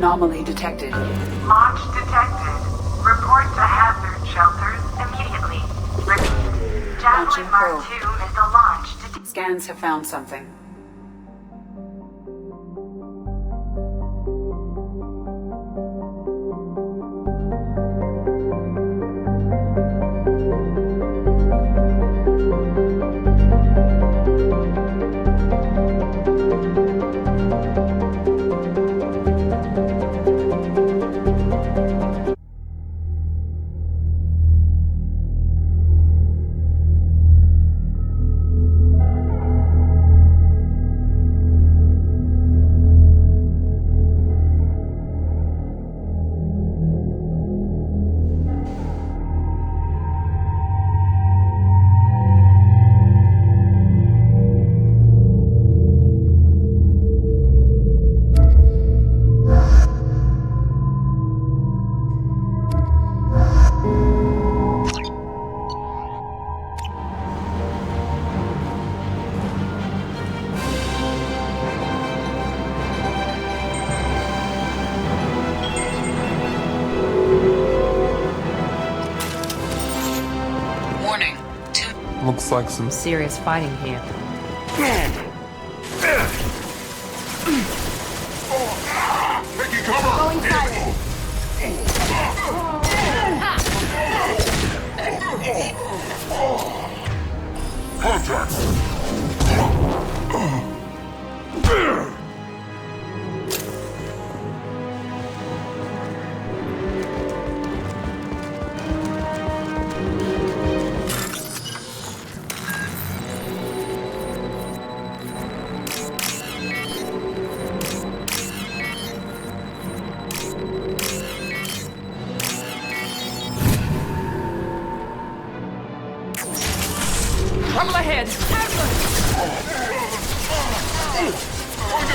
Anomaly detected. Launch detected. Report to hazard shelters immediately. Repeat. Javelin Mark II missile launch. Scans have found something. Looks like some serious fighting here. Taking cover! Going silent. Contact! Trouble ahead! Going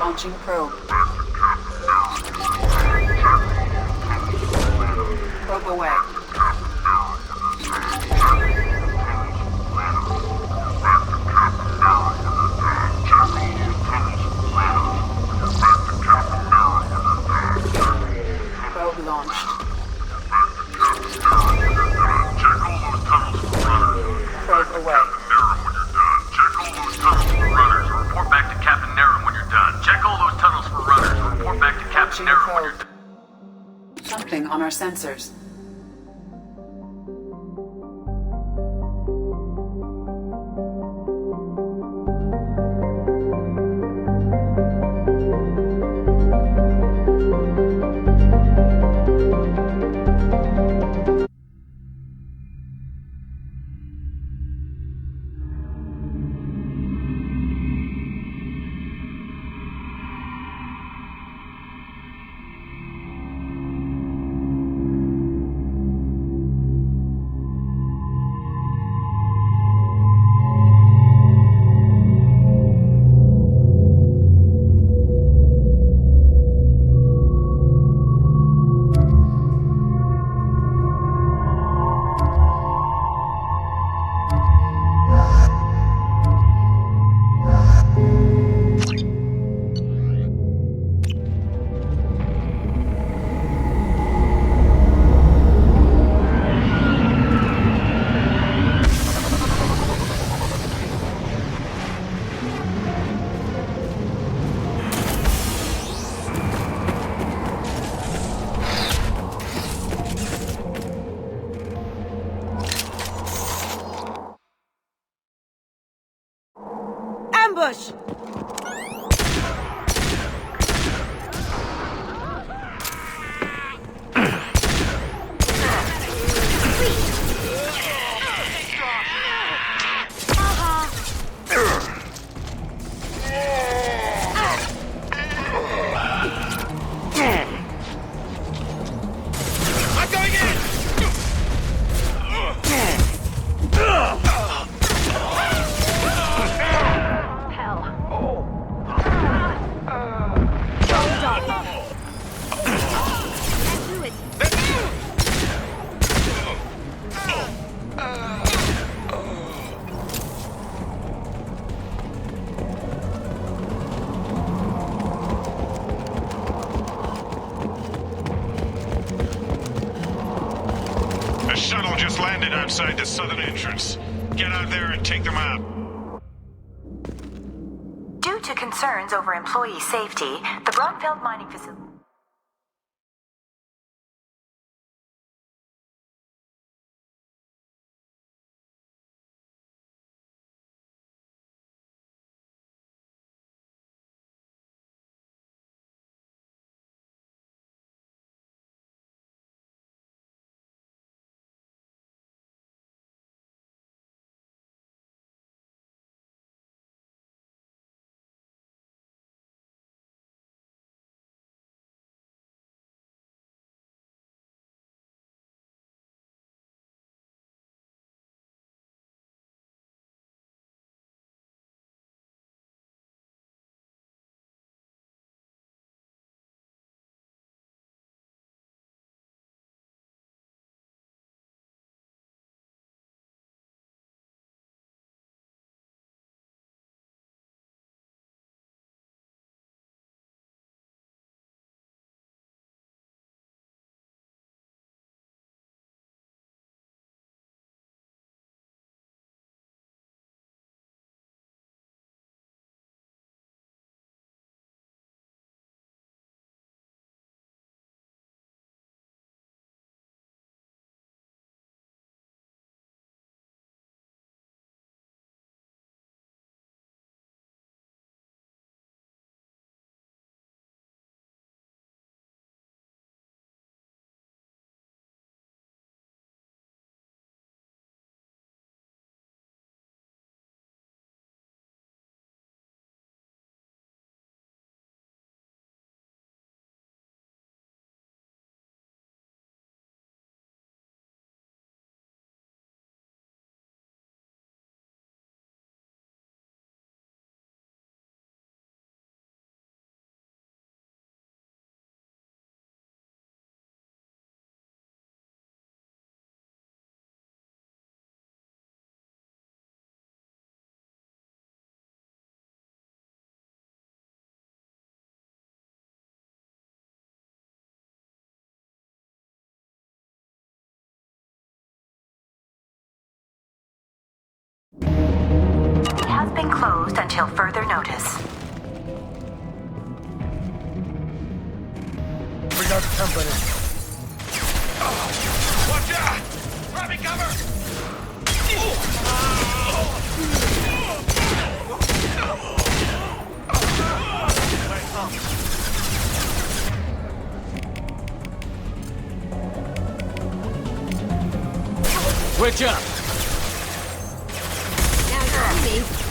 Launching probe. Probe away. Probe launched. Check all those tunnels for runners. Probe away. Report back to Captain Naren when you're done. Check all those tunnels for runners. Report back to Captain Launching Naren when you're probe. done. Something on our sensors. push! A shuttle just landed outside the southern entrance. Get out there and take them out. Due to concerns over employee safety, the Brownfield mining facility... It has been closed until further notice. We got company. Watch out! Grabbing cover! Switch up! Now you see me.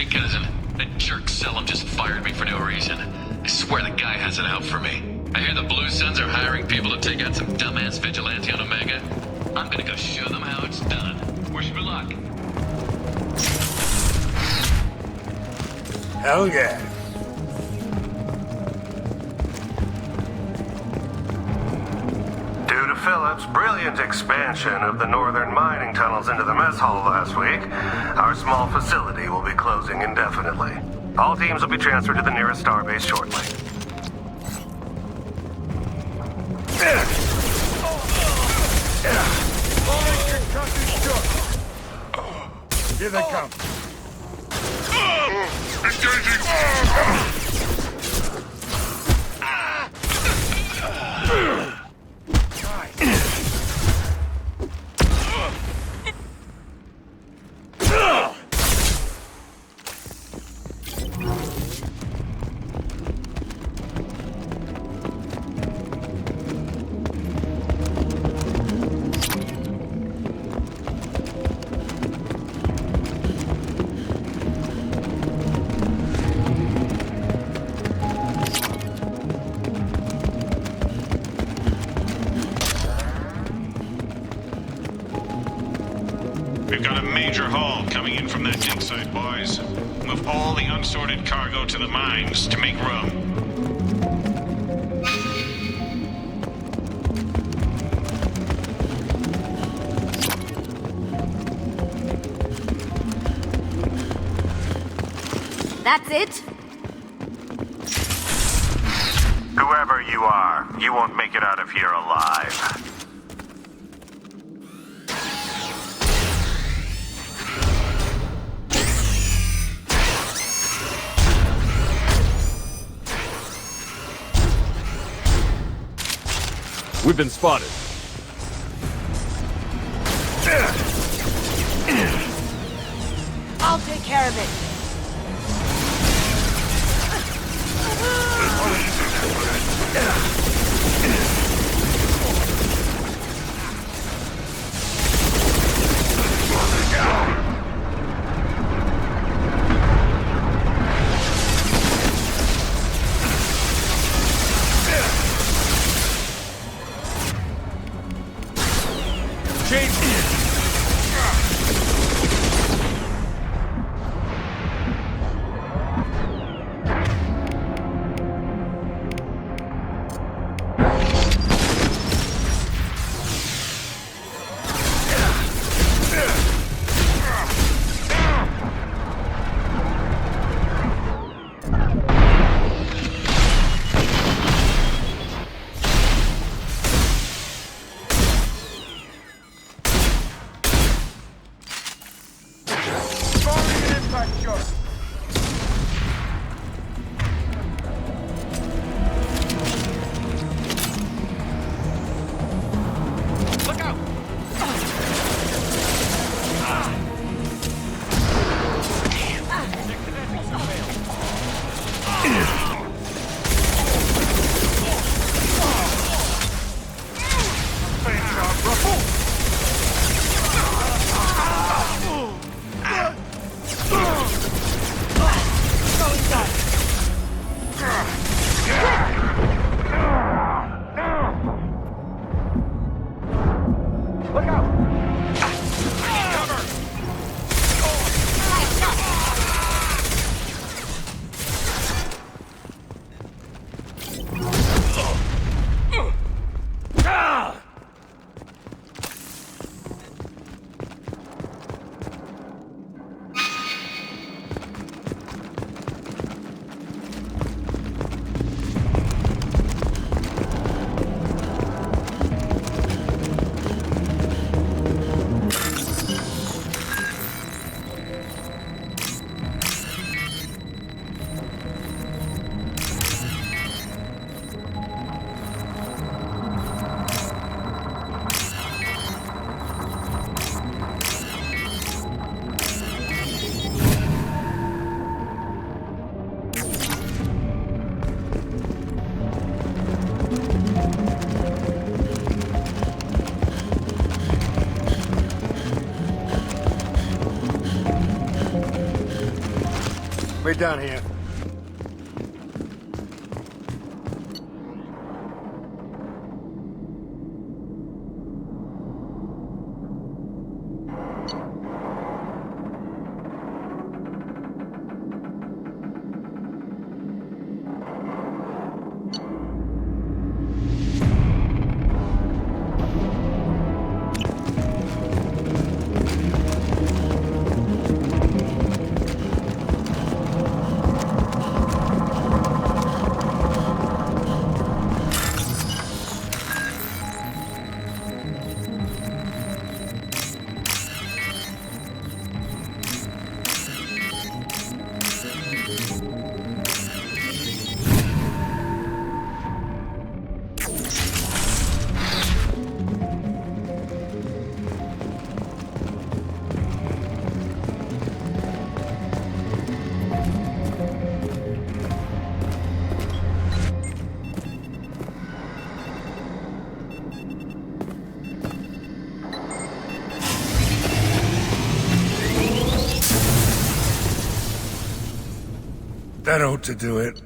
Hey, cousin. That jerk Selim just fired me for no reason. I swear the guy has it out for me. I hear the Blue Suns are hiring people to take out some dumbass vigilante on Omega. I'm gonna go show them how it's done. Wish me luck. Hell yeah. Due to Phillips' brilliant expansion of the northern mining tunnels into the mess hall last week, our small facility will be closing indefinitely. All teams will be transferred to the nearest starbase shortly. Here they come. We've got a major haul coming in from that dig site, boys. Move all the unsorted cargo to the mines to make room. That's it? Whoever you are, you won't make it out of here alive. We've been spotted. I'll take care of it. be done here. That ought to do it.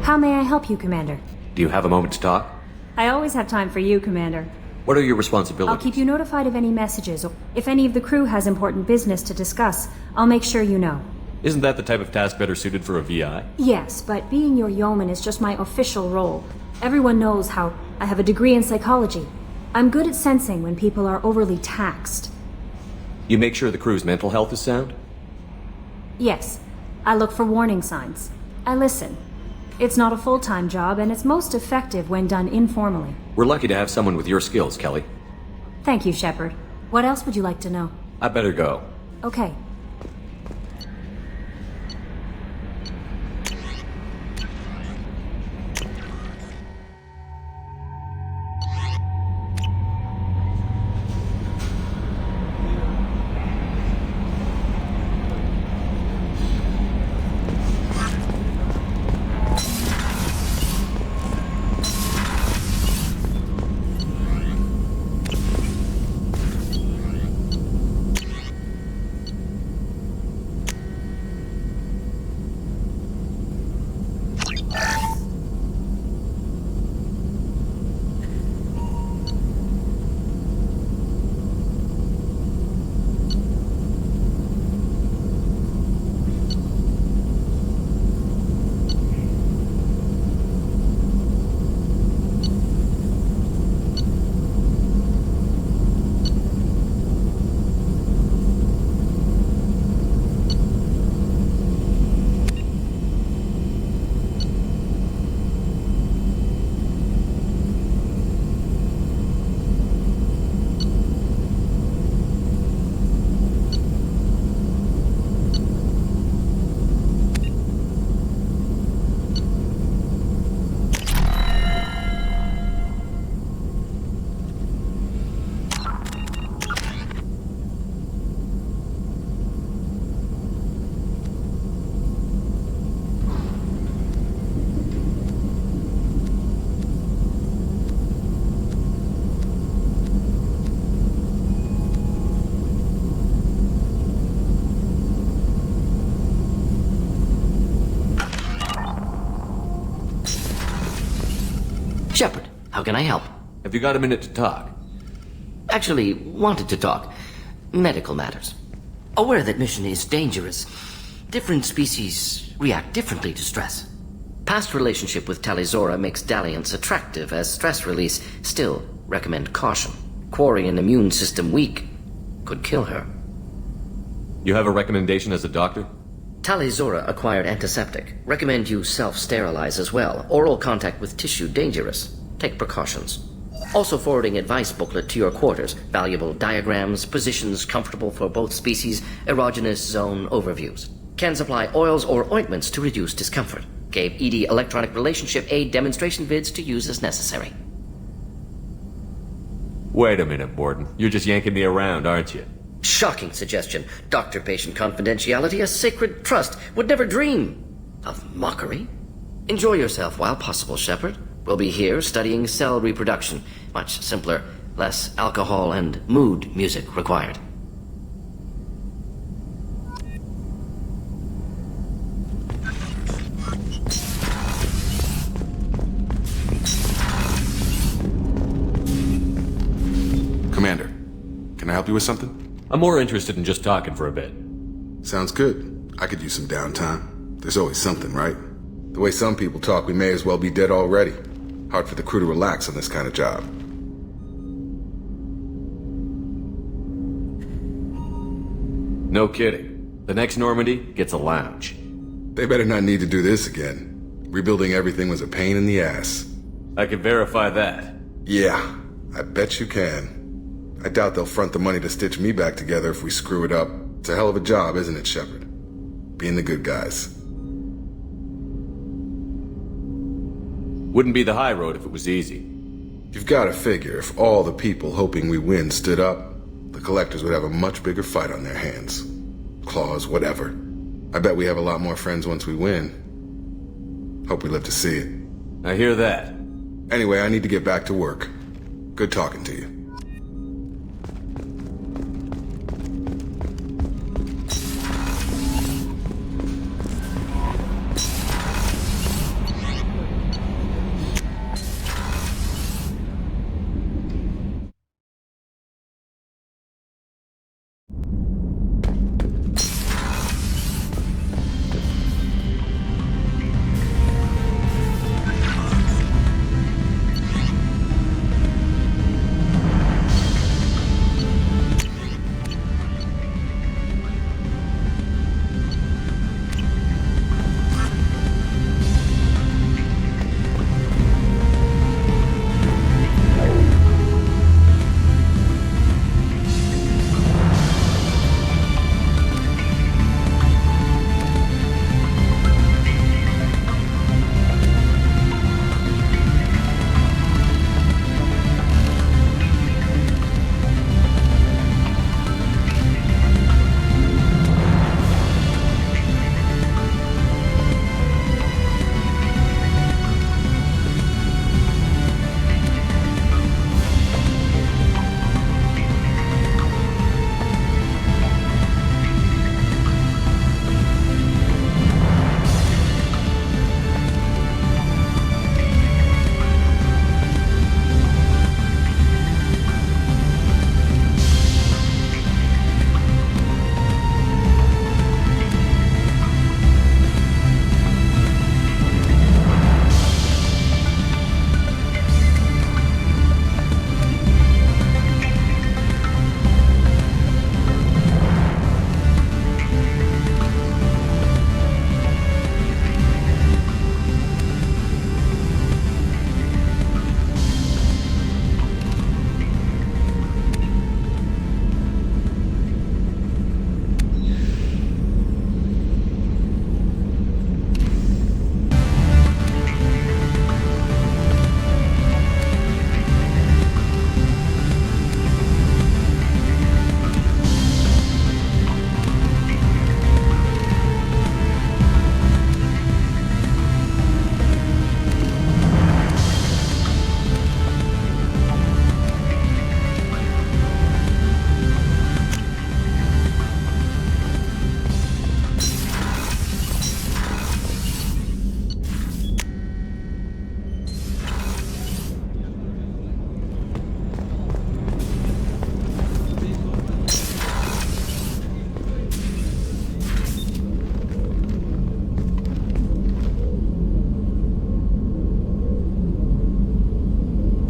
How may I help you, Commander? Do you have a moment to talk? I always have time for you, Commander. What are your responsibilities? I'll keep you notified of any messages, or if any of the crew has important business to discuss, I'll make sure you know. Isn't that the type of task better suited for a VI? Yes, but being your yeoman is just my official role. Everyone knows how I have a degree in psychology. I'm good at sensing when people are overly taxed. You make sure the crew's mental health is sound? Yes. I look for warning signs. I listen. It's not a full-time job, and it's most effective when done informally. We're lucky to have someone with your skills, Kelly. Thank you, Shepard. What else would you like to know? I better go. Okay. Shepard, how can I help? Have you got a minute to talk? Actually, wanted to talk. Medical matters. Aware that mission is dangerous. Different species react differently to stress. Past relationship with Talizora makes dalliance attractive as stress release. Still, recommend caution. Quarry an immune system weak could kill her. You have a recommendation as a doctor? Talizora acquired antiseptic. Recommend you self-sterilize as well. Oral contact with tissue dangerous. Take precautions. Also forwarding advice booklet to your quarters. Valuable diagrams, positions comfortable for both species, erogenous zone overviews. Can supply oils or ointments to reduce discomfort. Gave ED electronic relationship aid demonstration vids to use as necessary. Wait a minute, Borden. You're just yanking me around, aren't you? Shocking suggestion. Doctor-patient confidentiality, a sacred trust. Would never dream of mockery. Enjoy yourself while possible, Shepard. We'll be here studying cell reproduction. Much simpler, less alcohol and mood music required. Commander, can I help you with something? I'm more interested in just talking for a bit. Sounds good. I could use some downtime. There's always something, right? The way some people talk, we may as well be dead already. Hard for the crew to relax on this kind of job. No kidding. The next Normandy gets a lounge. They better not need to do this again. Rebuilding everything was a pain in the ass. I can verify that. Yeah, I bet you can. I doubt they'll front the money to stitch me back together if we screw it up. It's a hell of a job, isn't it, Shepard? Being the good guys. Wouldn't be the high road if it was easy. You've got to figure if all the people hoping we win stood up, the collectors would have a much bigger fight on their hands. Claws, whatever. I bet we have a lot more friends once we win. Hope we live to see it. I hear that. Anyway, I need to get back to work. Good talking to you.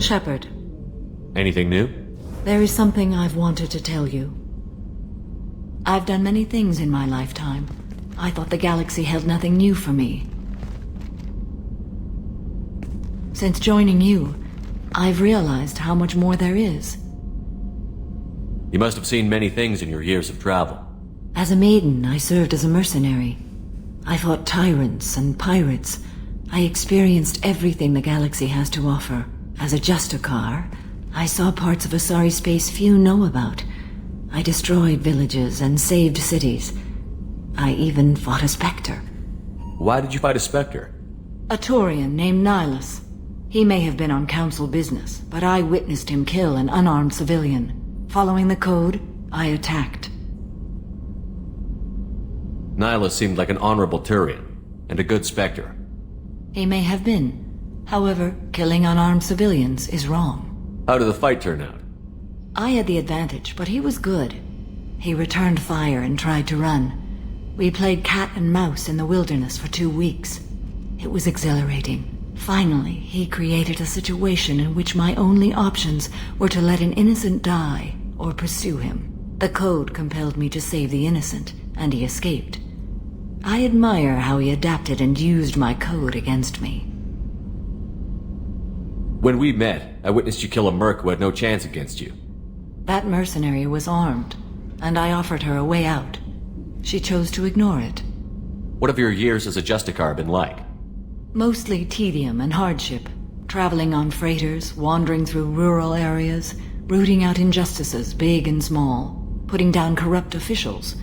Shepard. Anything new? There is something I've wanted to tell you. I've done many things in my lifetime. I thought the galaxy held nothing new for me. Since joining you, I've realized how much more there is. You must have seen many things in your years of travel. As a maiden, I served as a mercenary. I fought tyrants and pirates. I experienced everything the galaxy has to offer. As a Justicar, I saw parts of Asari space few know about. I destroyed villages and saved cities. I even fought a Spectre. Why did you fight a Spectre? A Turian named Nihilus. He may have been on council business, but I witnessed him kill an unarmed civilian. Following the code, I attacked. Nihilus seemed like an honorable Turian, and a good Spectre. He may have been. However, killing unarmed civilians is wrong. How did the fight turn out? I had the advantage, but he was good. He returned fire and tried to run. We played cat and mouse in the wilderness for 2 weeks. It was exhilarating. Finally, he created a situation in which my only options were to let an innocent die or pursue him. The code compelled me to save the innocent, and he escaped. I admire how he adapted and used my code against me. When we met, I witnessed you kill a merc who had no chance against you. That mercenary was armed, and I offered her a way out. She chose to ignore it. What have your years as a Justicar been like? Mostly tedium and hardship. Traveling on freighters, wandering through rural areas, rooting out injustices big and small, putting down corrupt officials.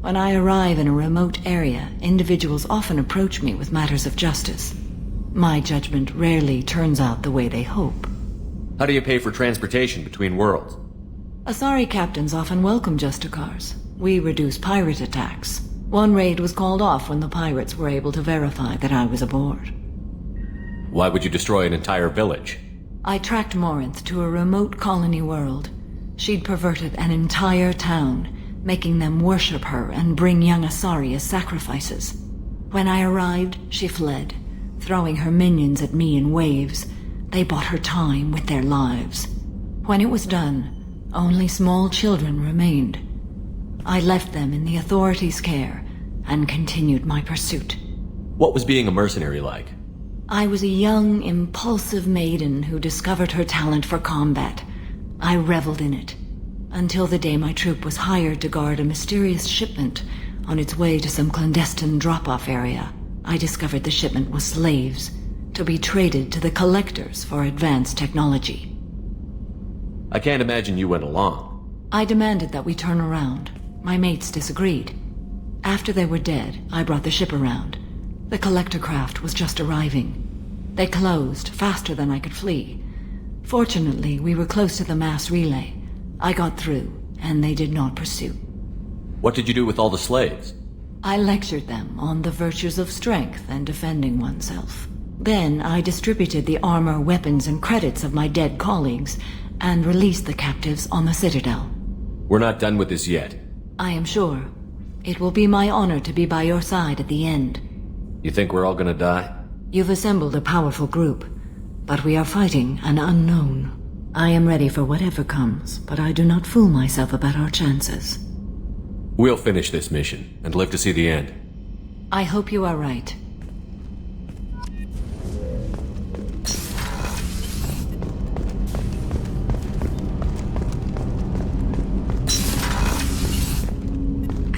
When I arrive in a remote area, individuals often approach me with matters of justice. My judgment rarely turns out the way they hope. How do you pay for transportation between worlds? Asari captains often welcome Justicars. We reduce pirate attacks. One raid was called off when the pirates were able to verify that I was aboard. Why would you destroy an entire village? I tracked Morinth to a remote colony world. She'd perverted an entire town, making them worship her and bring young Asari as sacrifices. When I arrived, she fled, throwing her minions at me in waves. They bought her time with their lives. When it was done, only small children remained. I left them in the authorities' care and continued my pursuit. What was being a mercenary like? I was a young, impulsive maiden who discovered her talent for combat. I reveled in it, until the day my troop was hired to guard a mysterious shipment on its way to some clandestine drop-off area. I discovered the shipment was slaves, to be traded to the collectors for advanced technology. I can't imagine you went along. I demanded that we turn around. My mates disagreed. After they were dead, I brought the ship around. The collector craft was just arriving. They closed faster than I could flee. Fortunately, we were close to the mass relay. I got through, and they did not pursue. What did you do with all the slaves? I lectured them on the virtues of strength and defending oneself. Then I distributed the armor, weapons, and credits of my dead colleagues, and released the captives on the Citadel. We're not done with this yet. I am sure. It will be my honor to be by your side at the end. You think we're all gonna die? You've assembled a powerful group, but we are fighting an unknown. I am ready for whatever comes, but I do not fool myself about our chances. We'll finish this mission, and live to see the end. I hope you are right.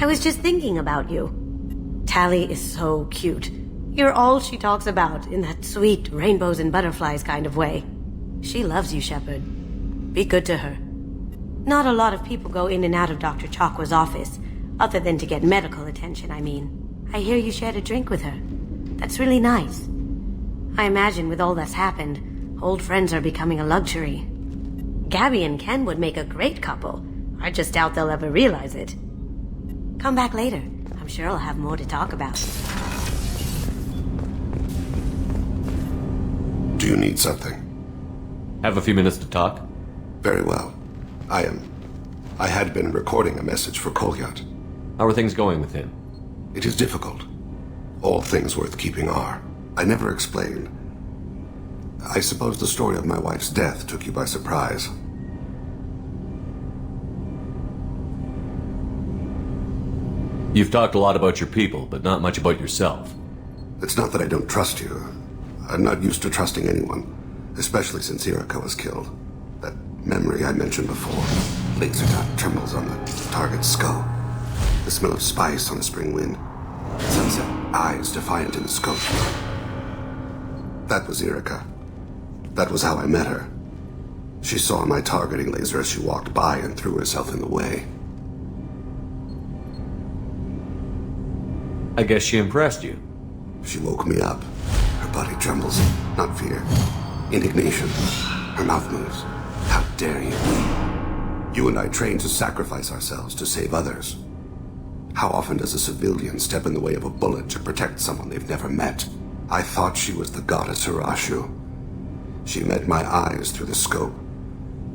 I was just thinking about you. Tally is so cute. You're all she talks about in that sweet rainbows and butterflies kind of way. She loves you, Shepard. Be good to her. Not a lot of people go in and out of Dr. Chakwa's office, other than to get medical attention, I mean. I hear you shared a drink with her. That's really nice. I imagine with all that's happened, old friends are becoming a luxury. Gabby and Ken would make a great couple. I just doubt they'll ever realize it. Come back later. I'm sure I'll have more to talk about. Do you need something? Have a few minutes to talk? Very well. I had been recording a message for Kolyat. How are things going with him? It is difficult. All things worth keeping are. I never explained. I suppose the story of my wife's death took you by surprise. You've talked a lot about your people, but not much about yourself. It's not that I don't trust you. I'm not used to trusting anyone, especially since Irika was killed. That memory I mentioned before. Laser dot trembles on the target's skull. The smell of spice on a spring wind. Sunset eyes defiant in the scope. That was Irika. That was how I met her. She saw my targeting laser as she walked by and threw herself in the way. I guess she impressed you. She woke me up. Her body trembles. Not fear. Indignation. Her mouth moves. How dare you? You and I trained to sacrifice ourselves to save others. How often does a civilian step in the way of a bullet to protect someone they've never met? I thought she was the goddess Hirashu. She met my eyes through the scope,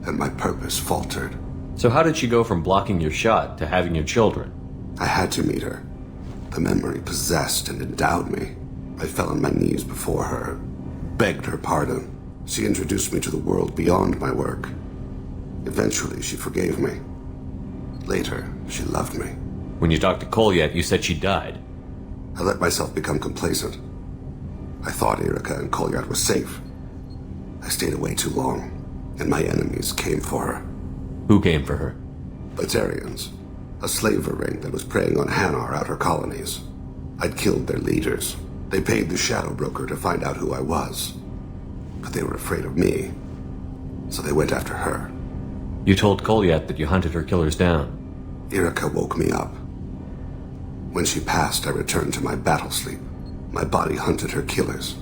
and my purpose faltered. So how did she go from blocking your shot to having your children? I had to meet her. The memory possessed and endowed me. I fell on my knees before her, begged her pardon. She introduced me to the world beyond my work. Eventually, she forgave me. Later, she loved me. When you talked to Kolyat, you said she died. I let myself become complacent. I thought Irika and Kolyat were safe. I stayed away too long, and my enemies came for her. Who came for her? Batarians. A slaver ring that was preying on Hanar outer colonies. I'd killed their leaders. They paid the shadow broker to find out who I was. But they were afraid of me, so they went after her. You told Kolyat that you hunted her killers down. Irika woke me up. When she passed, I returned to my battle sleep. My body hunted her killers,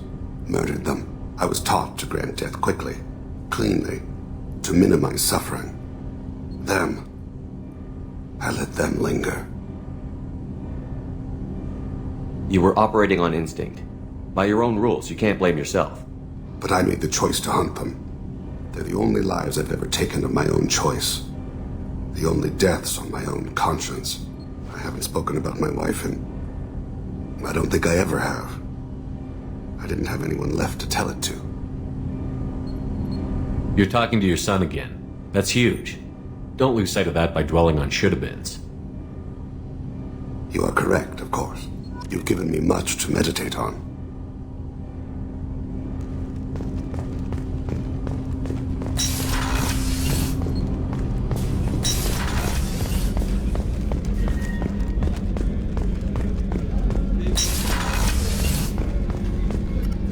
murdered them. I was taught to grant death quickly, cleanly, to minimize suffering. Them, I let them linger. You were operating on instinct. By your own rules, you can't blame yourself. But I made the choice to hunt them. They're the only lives I've ever taken of my own choice. The only deaths on my own conscience. I haven't spoken about my wife, and I don't think I ever have. I didn't have anyone left to tell it to. You're talking to your son again. That's huge. Don't lose sight of that by dwelling on should-have-beens. You are correct, of course. You've given me much to meditate on.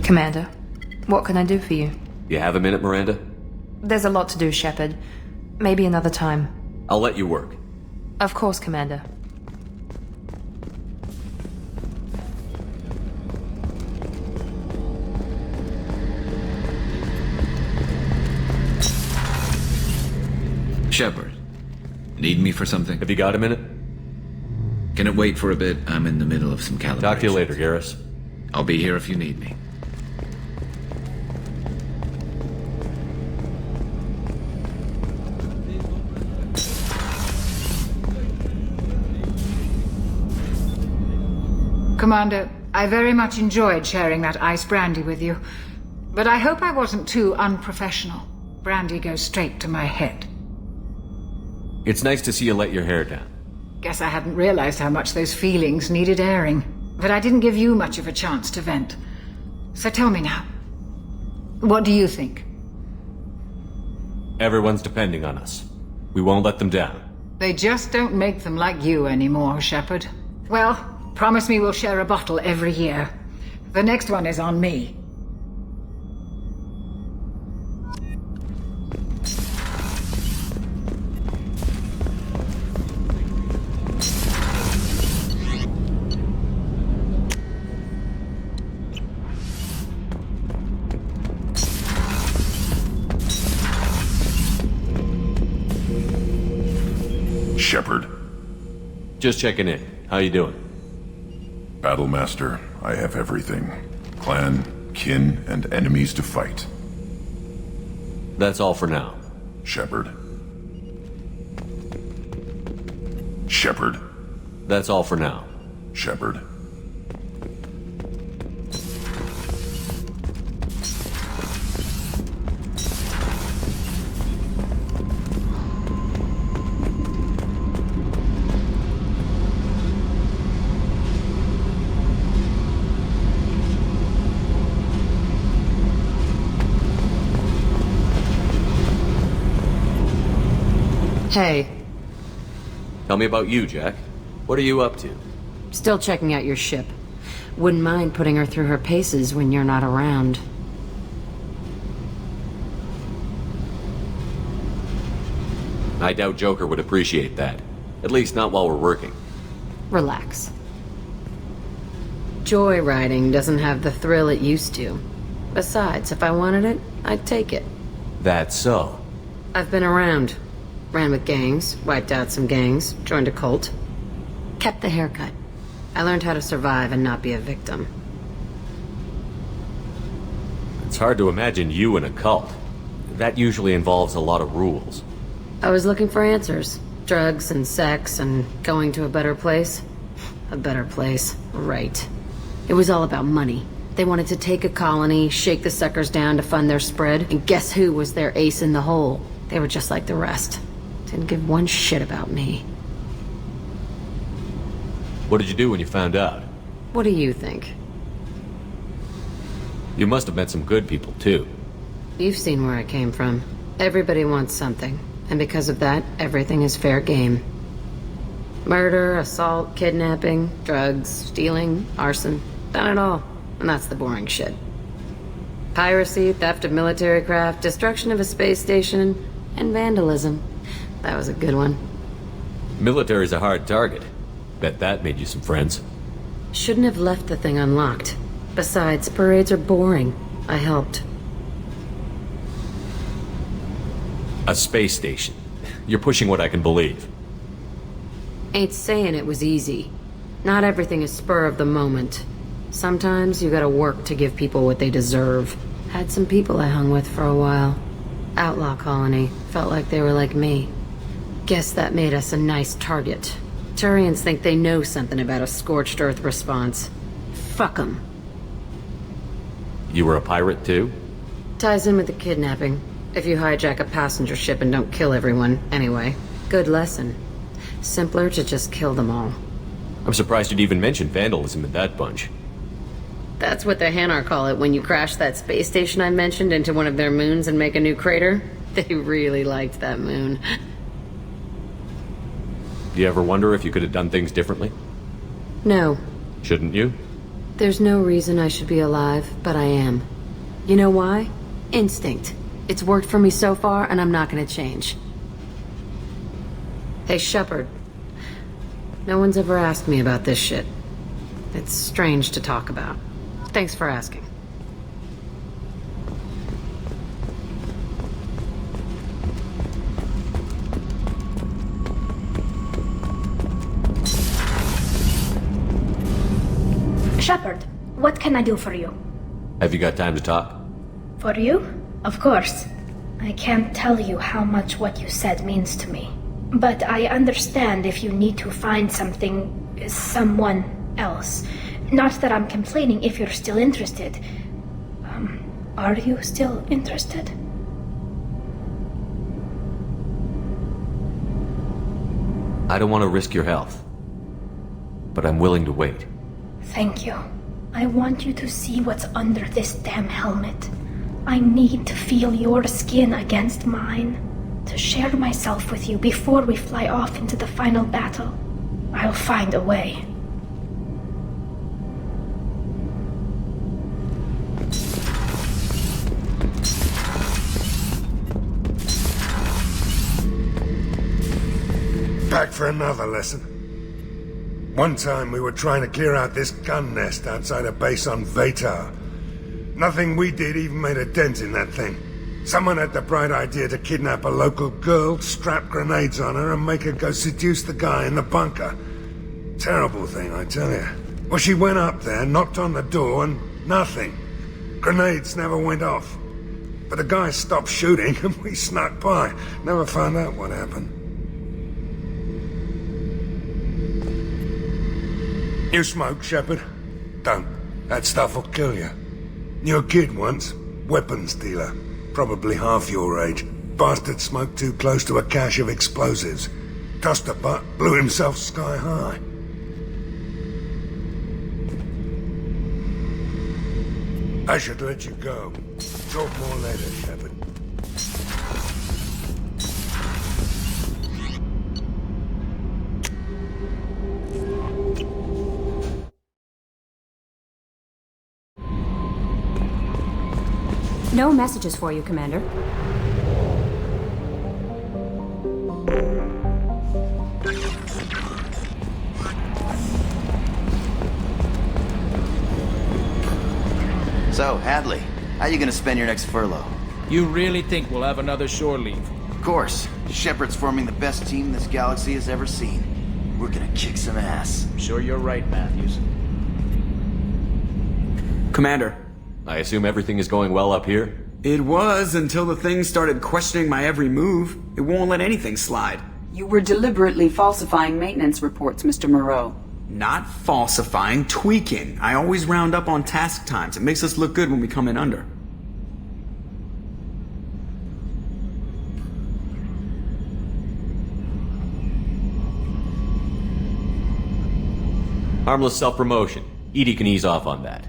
Commander, what can I do for you? You have a minute, Miranda? There's a lot to do, Shepard. Maybe another time. I'll let you work. Of course, Commander. Shepard, need me for something? Have you got a minute? Can it wait for a bit? I'm in the middle of some calibrations. Talk to you later, Garrus. I'll be here if you need me. Commander, I very much enjoyed sharing that ice brandy with you, but I hope I wasn't too unprofessional. Brandy goes straight to my head. It's nice to see you let your hair down. Guess I hadn't realized how much those feelings needed airing, but I didn't give you much of a chance to vent. So tell me now, what do you think? Everyone's depending on us. We won't let them down. They just don't make them like you anymore, Shepard. Well, promise me we'll share a bottle every year. The next one is on me. Shepard. Just checking in. How you doing? Battlemaster, I have everything. Clan, kin, and enemies to fight. That's all for now. Shepard. Shepard. That's all for now. Shepard. Hey. Tell me about you, Jack. What are you up to? Still checking out your ship. Wouldn't mind putting her through her paces when you're not around. I doubt Joker would appreciate that. At least not while we're working. Relax. Joyriding doesn't have the thrill it used to. Besides, if I wanted it, I'd take it. That's so. I've been around. Ran with gangs, wiped out some gangs, joined a cult. Kept the haircut. I learned how to survive and not be a victim. It's hard to imagine you in a cult. That usually involves a lot of rules. I was looking for answers. Drugs and sex and going to a better place. A better place, right. It was all about money. They wanted to take a colony, shake the suckers down to fund their spread, and guess who was their ace in the hole? They were just like the rest. Didn't give one shit about me. What did you do when you found out? What do you think? You must have met some good people, too. You've seen where I came from. Everybody wants something, and because of that, everything is fair game. Murder, assault, kidnapping, drugs, stealing, arson. Done it all. And that's the boring shit. Piracy, theft of military craft, destruction of a space station, and vandalism. That was a good one. Military's a hard target. Bet that made you some friends. Shouldn't have left the thing unlocked. Besides, parades are boring. I helped. A space station. You're pushing what I can believe. Ain't saying it was easy. Not everything is spur of the moment. Sometimes you gotta work to give people what they deserve. Had some people I hung with for a while. Outlaw colony. Felt like they were like me. Guess that made us a nice target. Turians think they know something about a scorched earth response. Fuck 'em. You were a pirate too? Ties in with the kidnapping. If you hijack a passenger ship and don't kill everyone, anyway. Good lesson. Simpler to just kill them all. I'm surprised you'd even mention vandalism in that bunch. That's what the Hanar call it when you crash that space station I mentioned into one of their moons and make a new crater. They really liked that moon. Do you ever wonder if you could have done things differently? No. Shouldn't you? There's no reason I should be alive, but I am. You know why? Instinct. It's worked for me so far, and I'm not gonna change. Hey, Shepard. No one's ever asked me about this shit. It's strange to talk about. Thanks for asking. Shepard, what can I do for you? Have you got time to talk? For you? Of course. I can't tell you how much what you said means to me. But I understand if you need to find someone else. Not that I'm complaining if you're still interested. Are you still interested? I don't want to risk your health. But I'm willing to wait. Thank you. I want you to see what's under this damn helmet. I need to feel your skin against mine. To share myself with you before we fly off into the final battle. I'll find a way. Back for another lesson. One time we were trying to clear out this gun nest outside a base on Vatar. Nothing we did even made a dent in that thing. Someone had the bright idea to kidnap a local girl, strap grenades on her, and make her go seduce the guy in the bunker. Terrible thing, I tell you. Well, she went up there, knocked on the door, and nothing. Grenades never went off. But the guy stopped shooting, and we snuck by. Never found out what happened. You smoke, Shepard? Don't. That stuff will kill you. Knew a kid once. Weapons dealer. Probably half your age. Bastard smoked too close to a cache of explosives. Tossed a butt, blew himself sky high. I should let you go. Talk more later, Shepard. No messages for you, Commander. So, Hadley, how you gonna spend your next furlough? You really think we'll have another shore leave? Of course. Shepard's forming the best team this galaxy has ever seen. We're gonna kick some ass. I'm sure you're right, Matthews. Commander. I assume everything is going well up here? It was until the thing started questioning my every move. It won't let anything slide. You were deliberately falsifying maintenance reports, Mr. Moreau. Not falsifying, tweaking. I always round up on task times. It makes us look good when we come in under. Harmless self-promotion. Edie can ease off on that.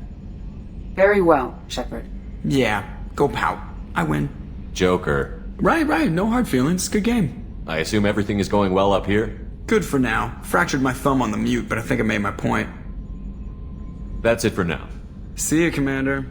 Very well, Shepard. Yeah, go pout. I win. Joker. Right, no hard feelings. Good game. I assume everything is going well up here? Good for now. Fractured my thumb on the mute, but I think I made my point. That's it for now. See you, Commander.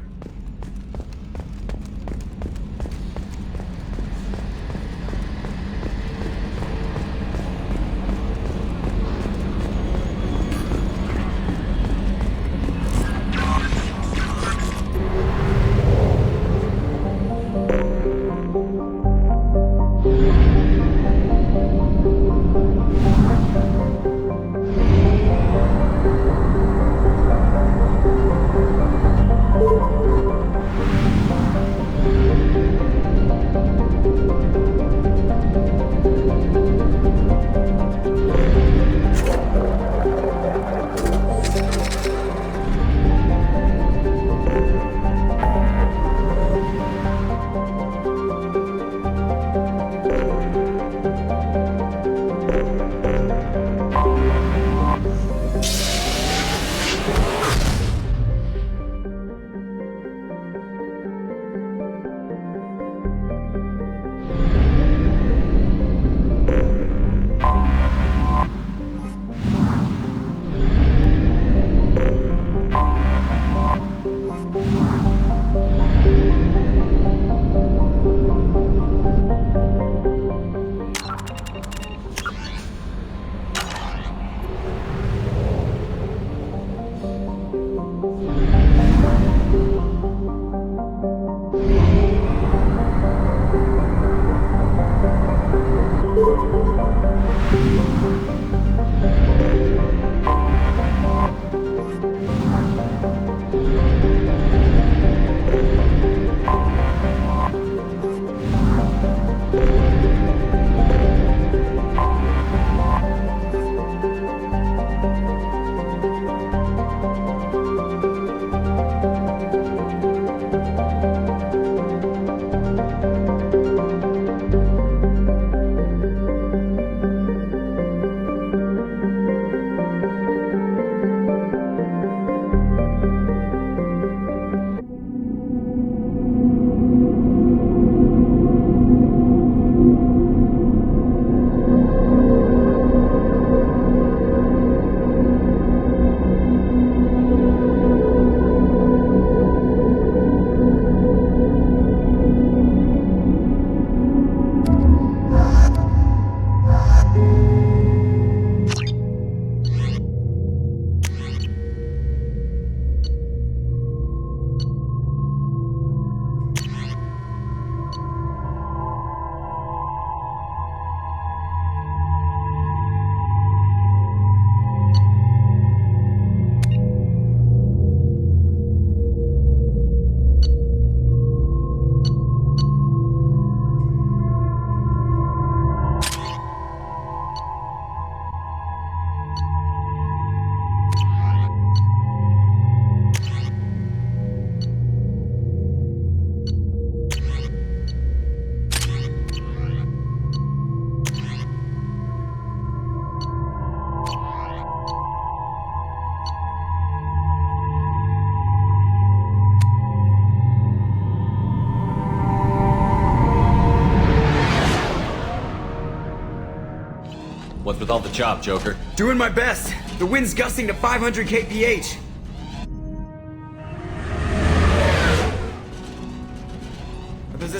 What's with all the chop, Joker? Doing my best. The wind's gusting to 500 kph.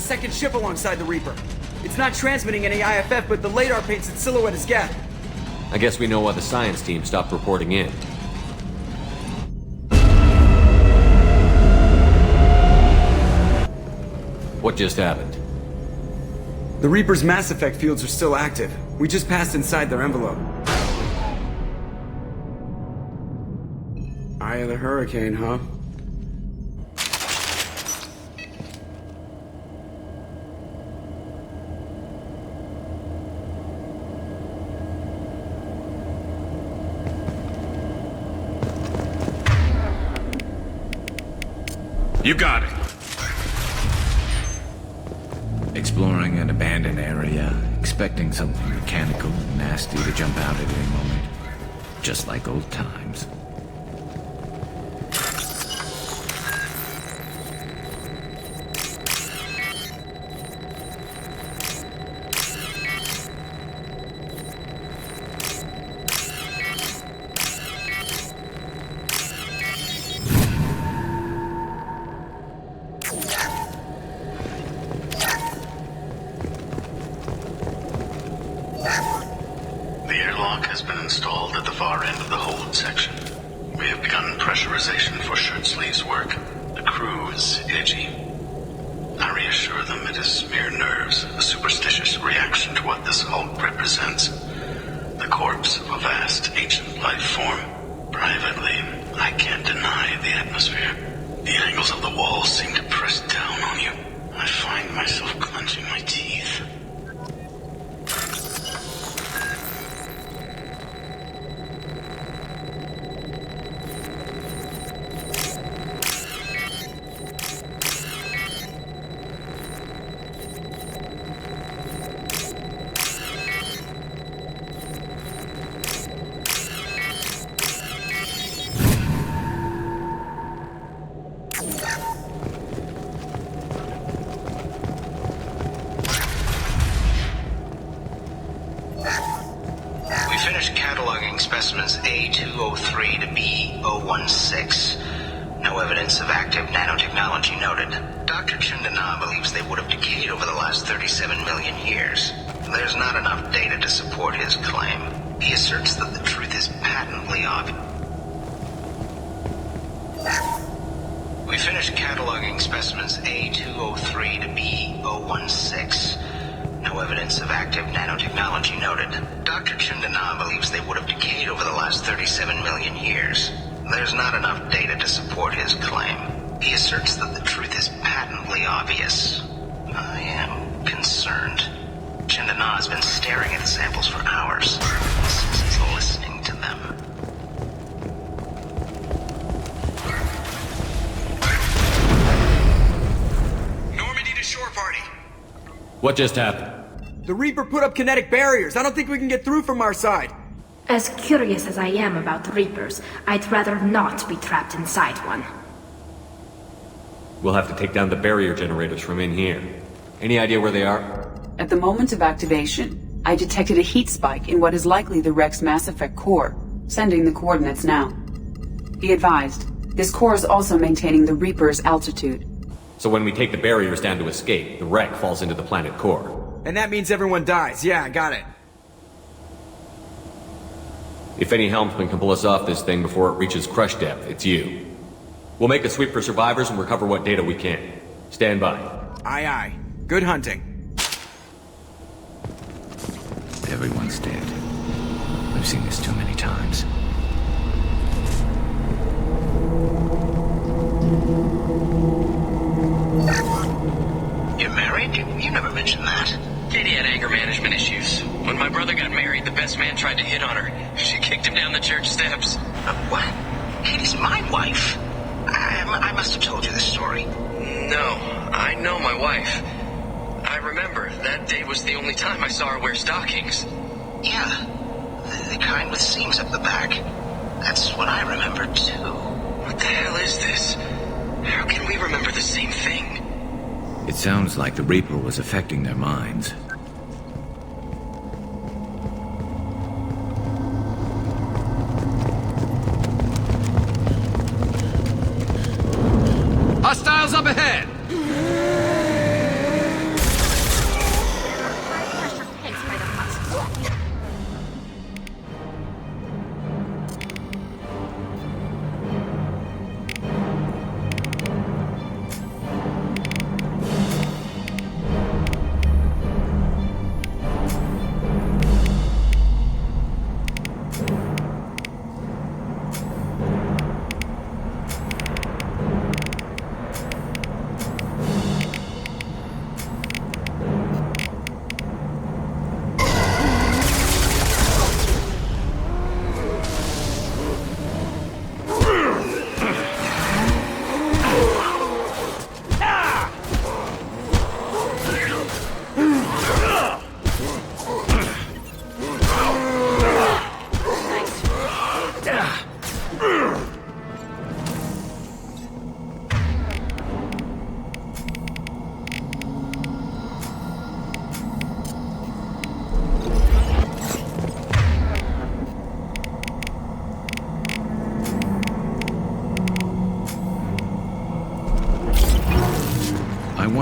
second ship alongside the Reaper. It's not transmitting any IFF, but the radar paints its silhouette as Geth. I guess we know why the science team stopped reporting in. What just happened? The Reaper's Mass Effect fields are still active. We just passed inside their envelope. Eye of the Hurricane, huh? You got it. Exploring an abandoned area, expecting something mechanical and nasty to jump out at any moment. Just like old times. The airlock has been installed at the far end of the hold section. We have begun pressurization for shirt sleeves work. The crew is edgy. I reassure them it is mere nerves, a superstitious reaction to what this hulk represents. The corpse of a vast, ancient life form. Privately, I can't deny the atmosphere. The angles of the walls seem to press down on you. I find myself clenching my teeth. Cataloging specimens A203 to B016. No evidence of active nanotechnology noted. Dr. Chandana believes they would have decayed over the last 37 million years. There's not enough data to support his claim. He asserts that the truth is patently obvious. We finished cataloging specimens A203 to B016. No evidence of active nanotechnology noted. Dr. Chandana believes they would have decayed over the last 37 million years. There's not enough data to support his claim. He asserts that the truth is patently obvious. I am concerned. Chandana has been staring at the samples for hours, since he's listening to them. Normandy to shore party. What just happened? The Reaper put up kinetic barriers. I don't think we can get through from our side. As curious as I am about the Reapers, I'd rather not be trapped inside one. We'll have to take down the barrier generators from in here. Any idea where they are? At the moment of activation, I detected a heat spike in what is likely the Rex Mass Effect core, sending the coordinates now. Be advised, this core is also maintaining the Reaper's altitude. So when we take the barriers down to escape, the wreck falls into the planet core. And that means everyone dies. Yeah, I got it. If any helmsman can pull us off this thing before it reaches crush depth, it's you. We'll make a sweep for survivors and recover what data we can. Stand by. Aye, aye. Good hunting. Everyone's dead. I've seen this too many times. You're married? You never mentioned that. Katie had anger management issues. When my brother got married, the best man tried to hit on her. She kicked him down the church steps. What? Katie's my wife. I must have told you this story. No, I know my wife. I remember, that day was the only time I saw her wear stockings. Yeah, the kind with seams up the back. That's what I remember, too. What the hell is this? How can we remember the same thing? It sounds like the Reaper was affecting their minds. Hostiles up ahead!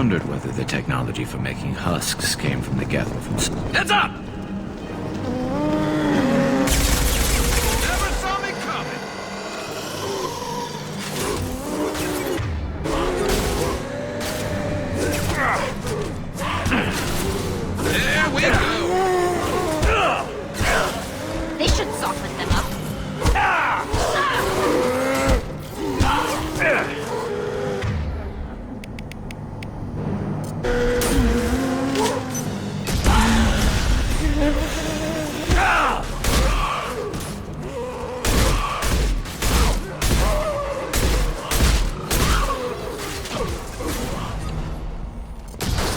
wondered whether the technology for making husks came from the gather from... Heads up! Never saw me coming! There we go! They should soften them up.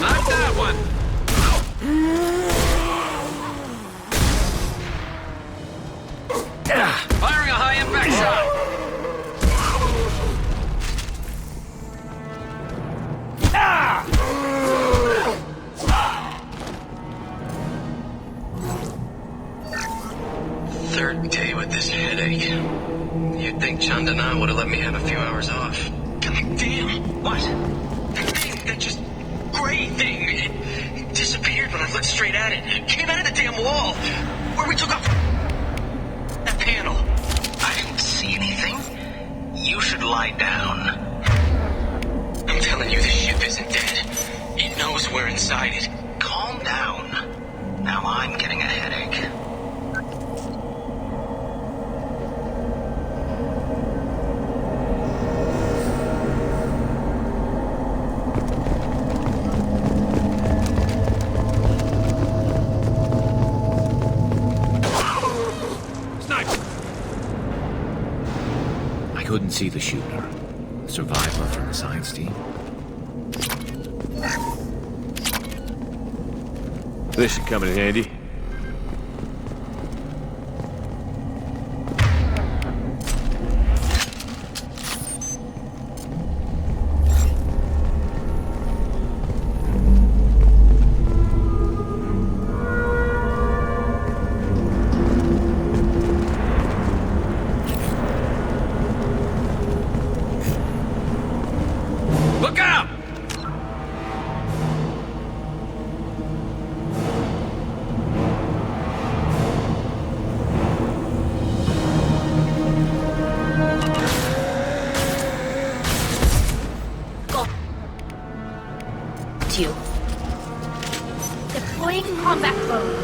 Knock that one! Firing a high-impact shot! Third day with this headache. You'd think Chandana would have let me have a few hours off. God damn! What? That thing, that just gray thing, it disappeared when I looked straight at it. It came out of the damn wall, where we took off that panel. I didn't see anything. You should lie down. I'm telling you, this ship isn't dead. It knows we're inside it. Calm down. Now I'm getting a headache. I couldn't see the shooter. Survivor from the science team. This should come in handy. Look out! You. Deploying combat mode.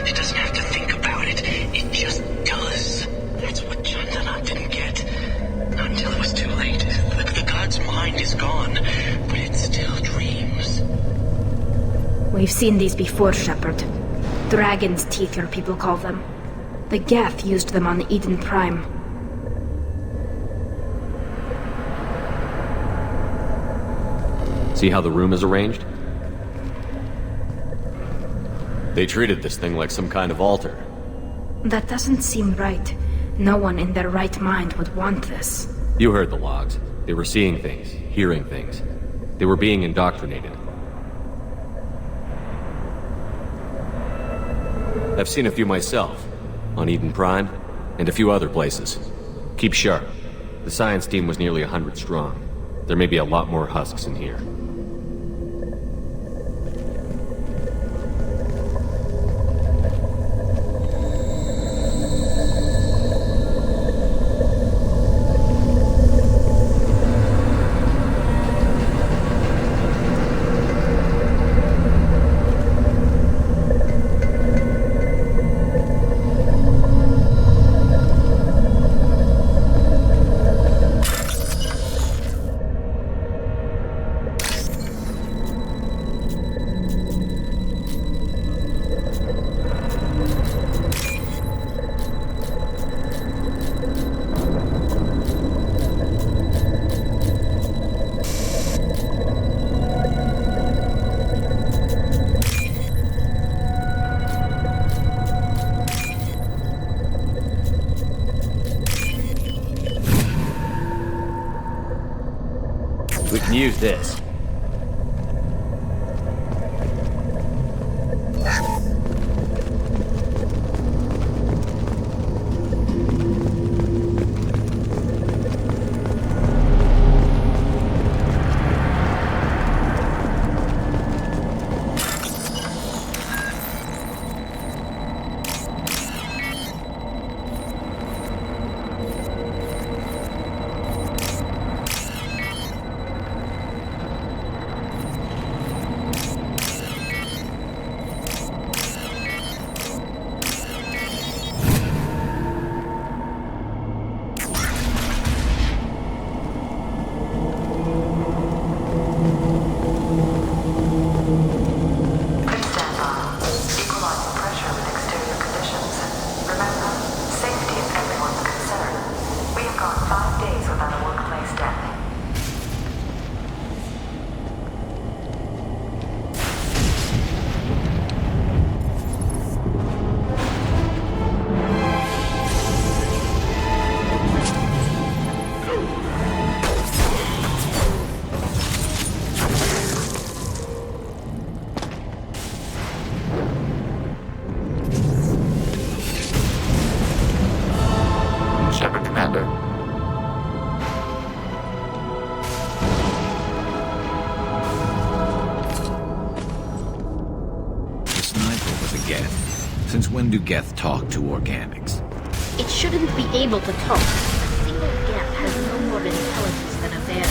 It doesn't have to think about it. It just does. That's what Chandana didn't get. We've seen these before, Shepard. Dragon's teeth, your people call them. The Geth used them on Eden Prime. See how the room is arranged? They treated this thing like some kind of altar. That doesn't seem right. No one in their right mind would want this. You heard the logs. They were seeing things, hearing things. They were being indoctrinated. I've seen a few myself, on Eden Prime, and a few other places. Keep sharp. The science team was nearly 100 strong. There may be a lot more husks in here. We can use this. Shepard, Commander. The sniper was a Geth. Since when do Geth talk to organics? It shouldn't be able to talk. A single Geth has no more intelligence than a bear.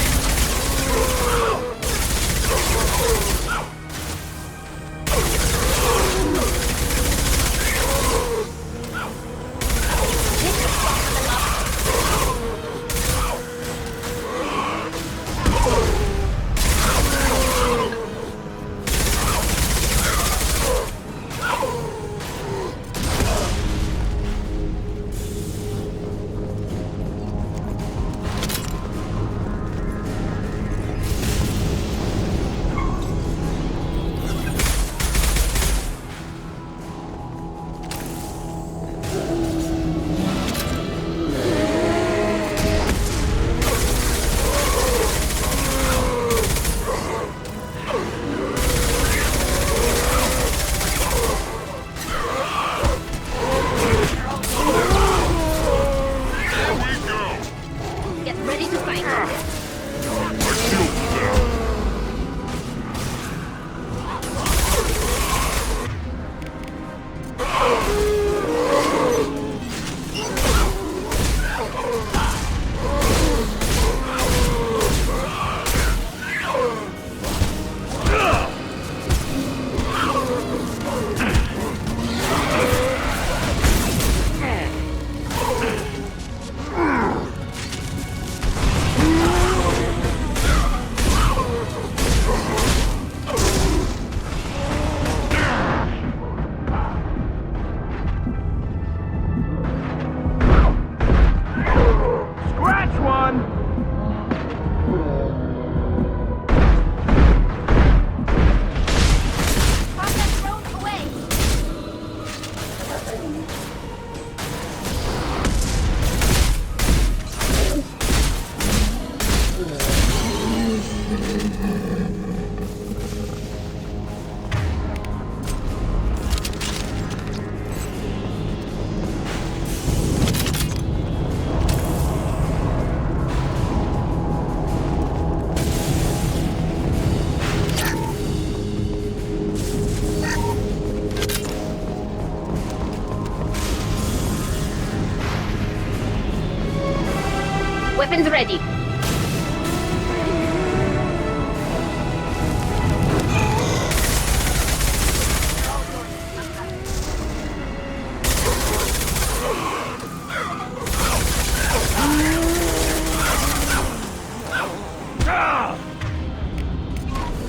Weapons ready.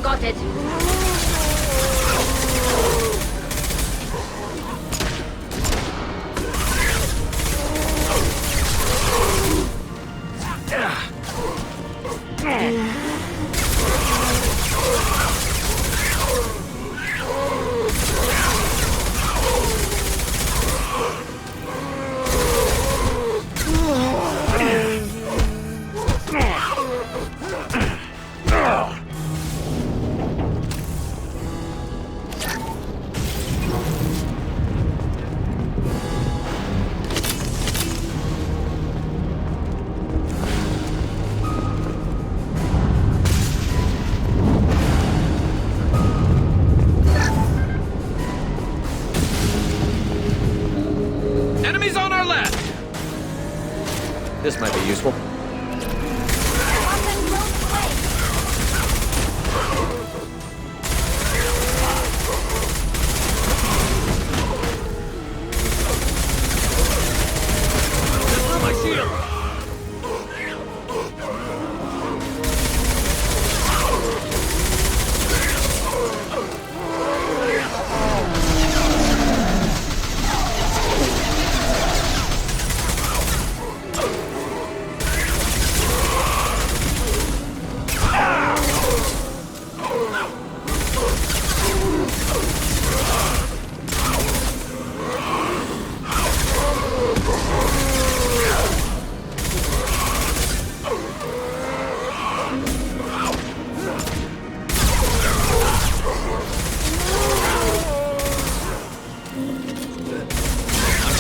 Got it. Enemies on our left! This might be useful. My shield!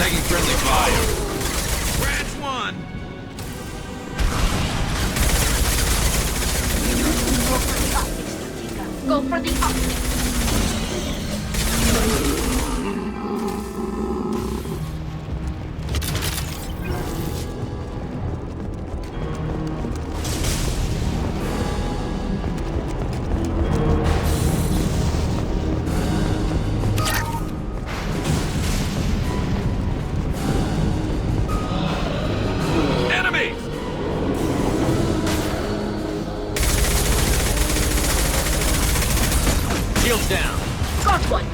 Taking friendly fire. Branch one. Go for the optics. Shields down. Got one.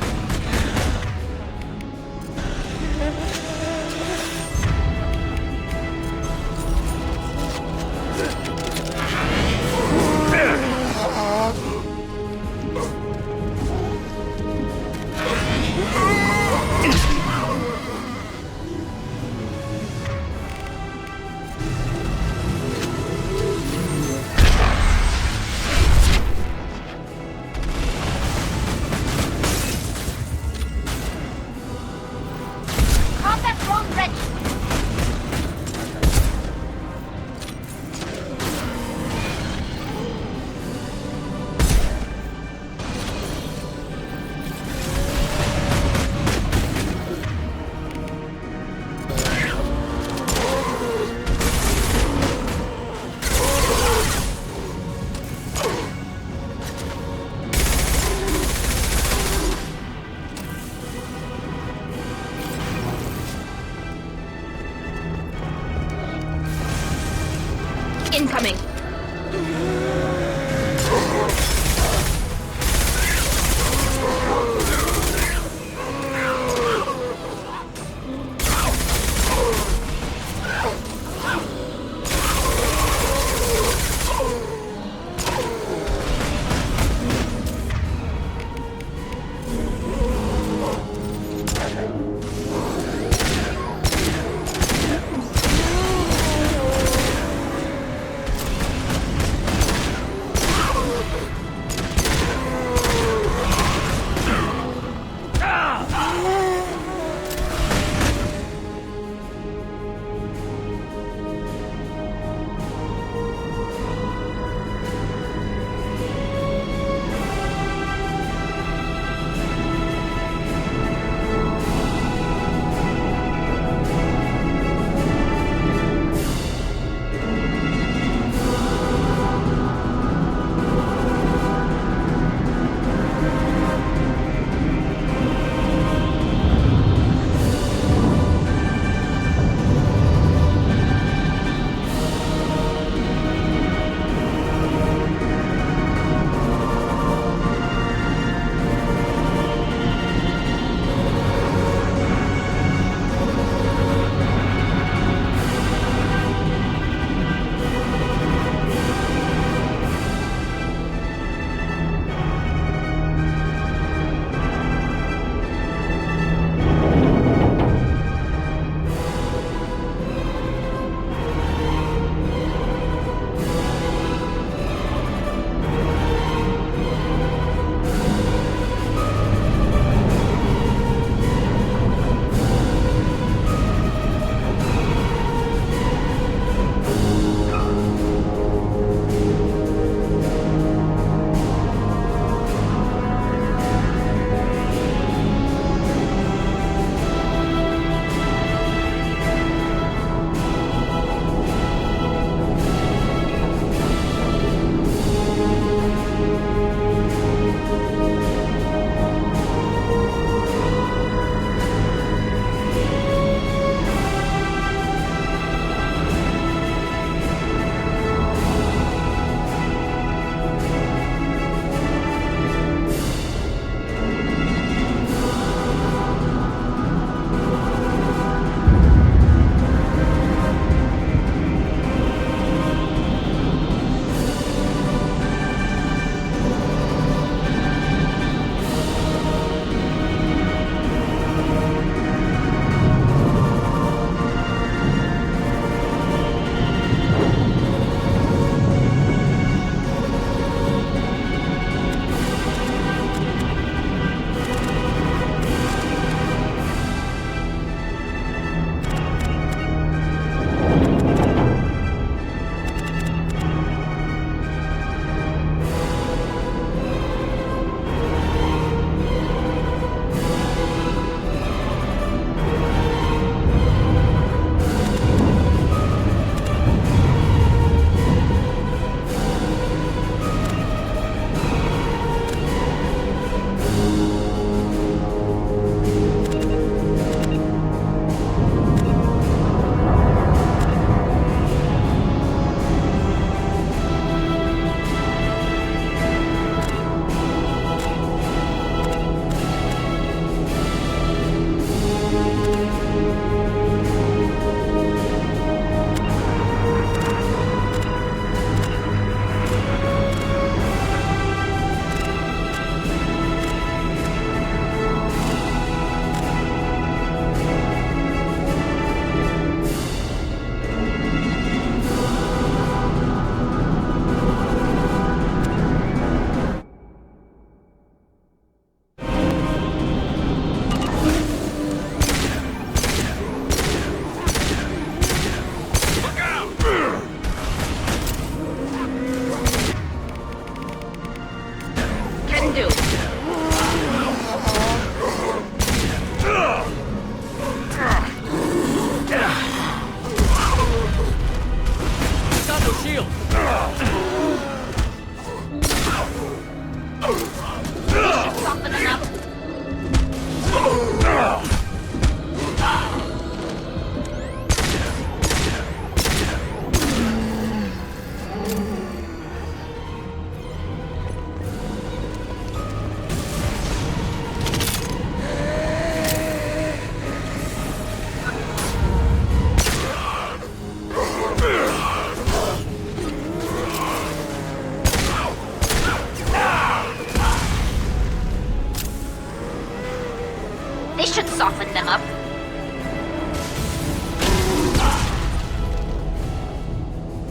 soften them up.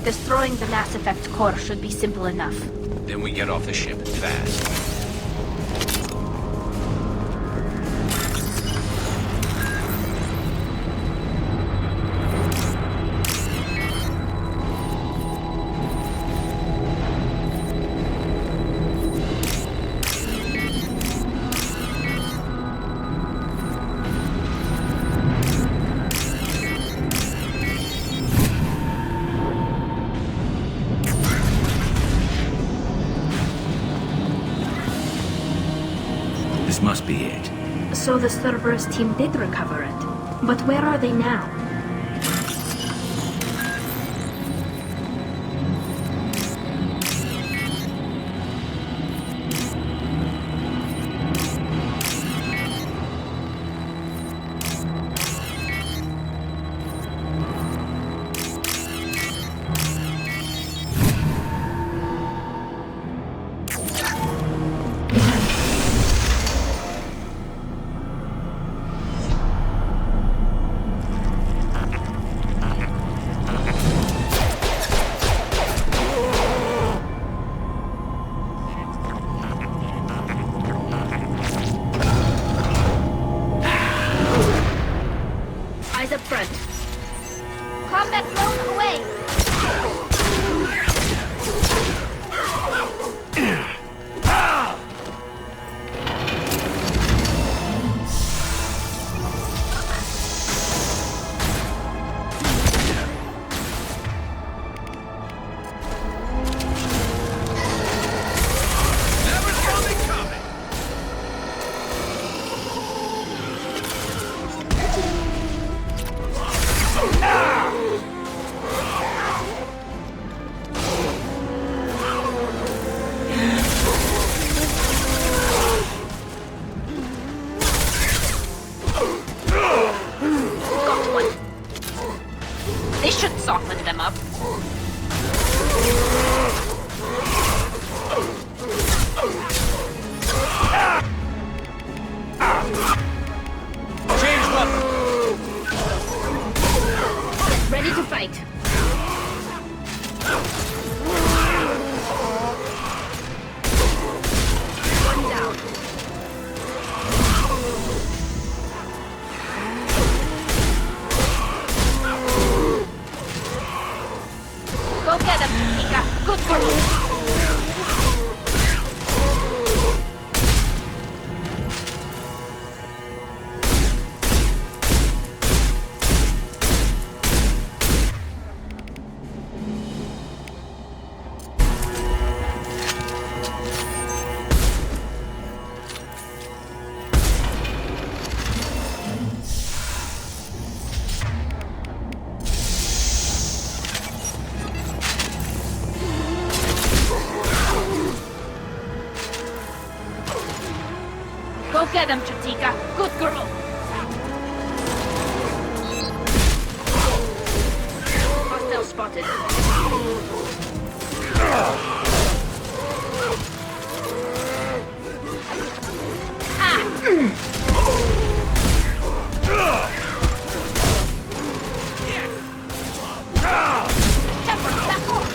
Destroying the Mass Effect core should be simple enough. Then we get off the ship fast. This must be it. So the Cerberus team did recover it. But where are they now? Eyes up front. Combat drone away! Got one. This should soften them up. Change weapon. Ready to fight. One down. Go get him, Mika. Good for you. Go get him, Chatika. Good girl. Hostile spotted. Temper, back off.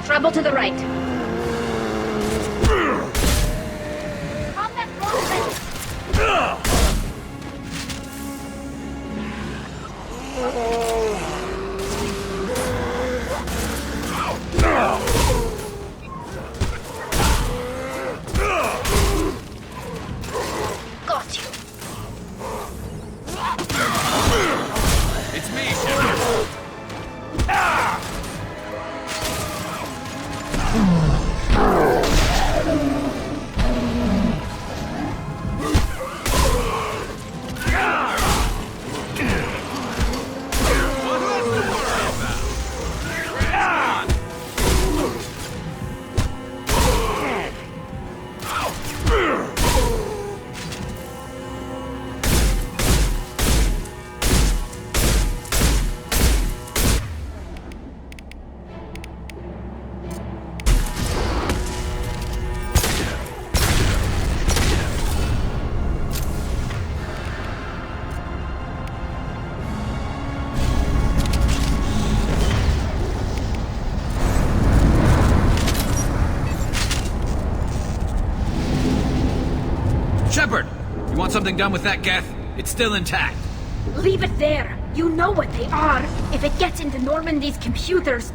Trouble to the right. Combat movement. Got you. Shepard! You want something done with that Geth? It's still intact. Leave it there. You know what they are. If it gets into Normandy's computers...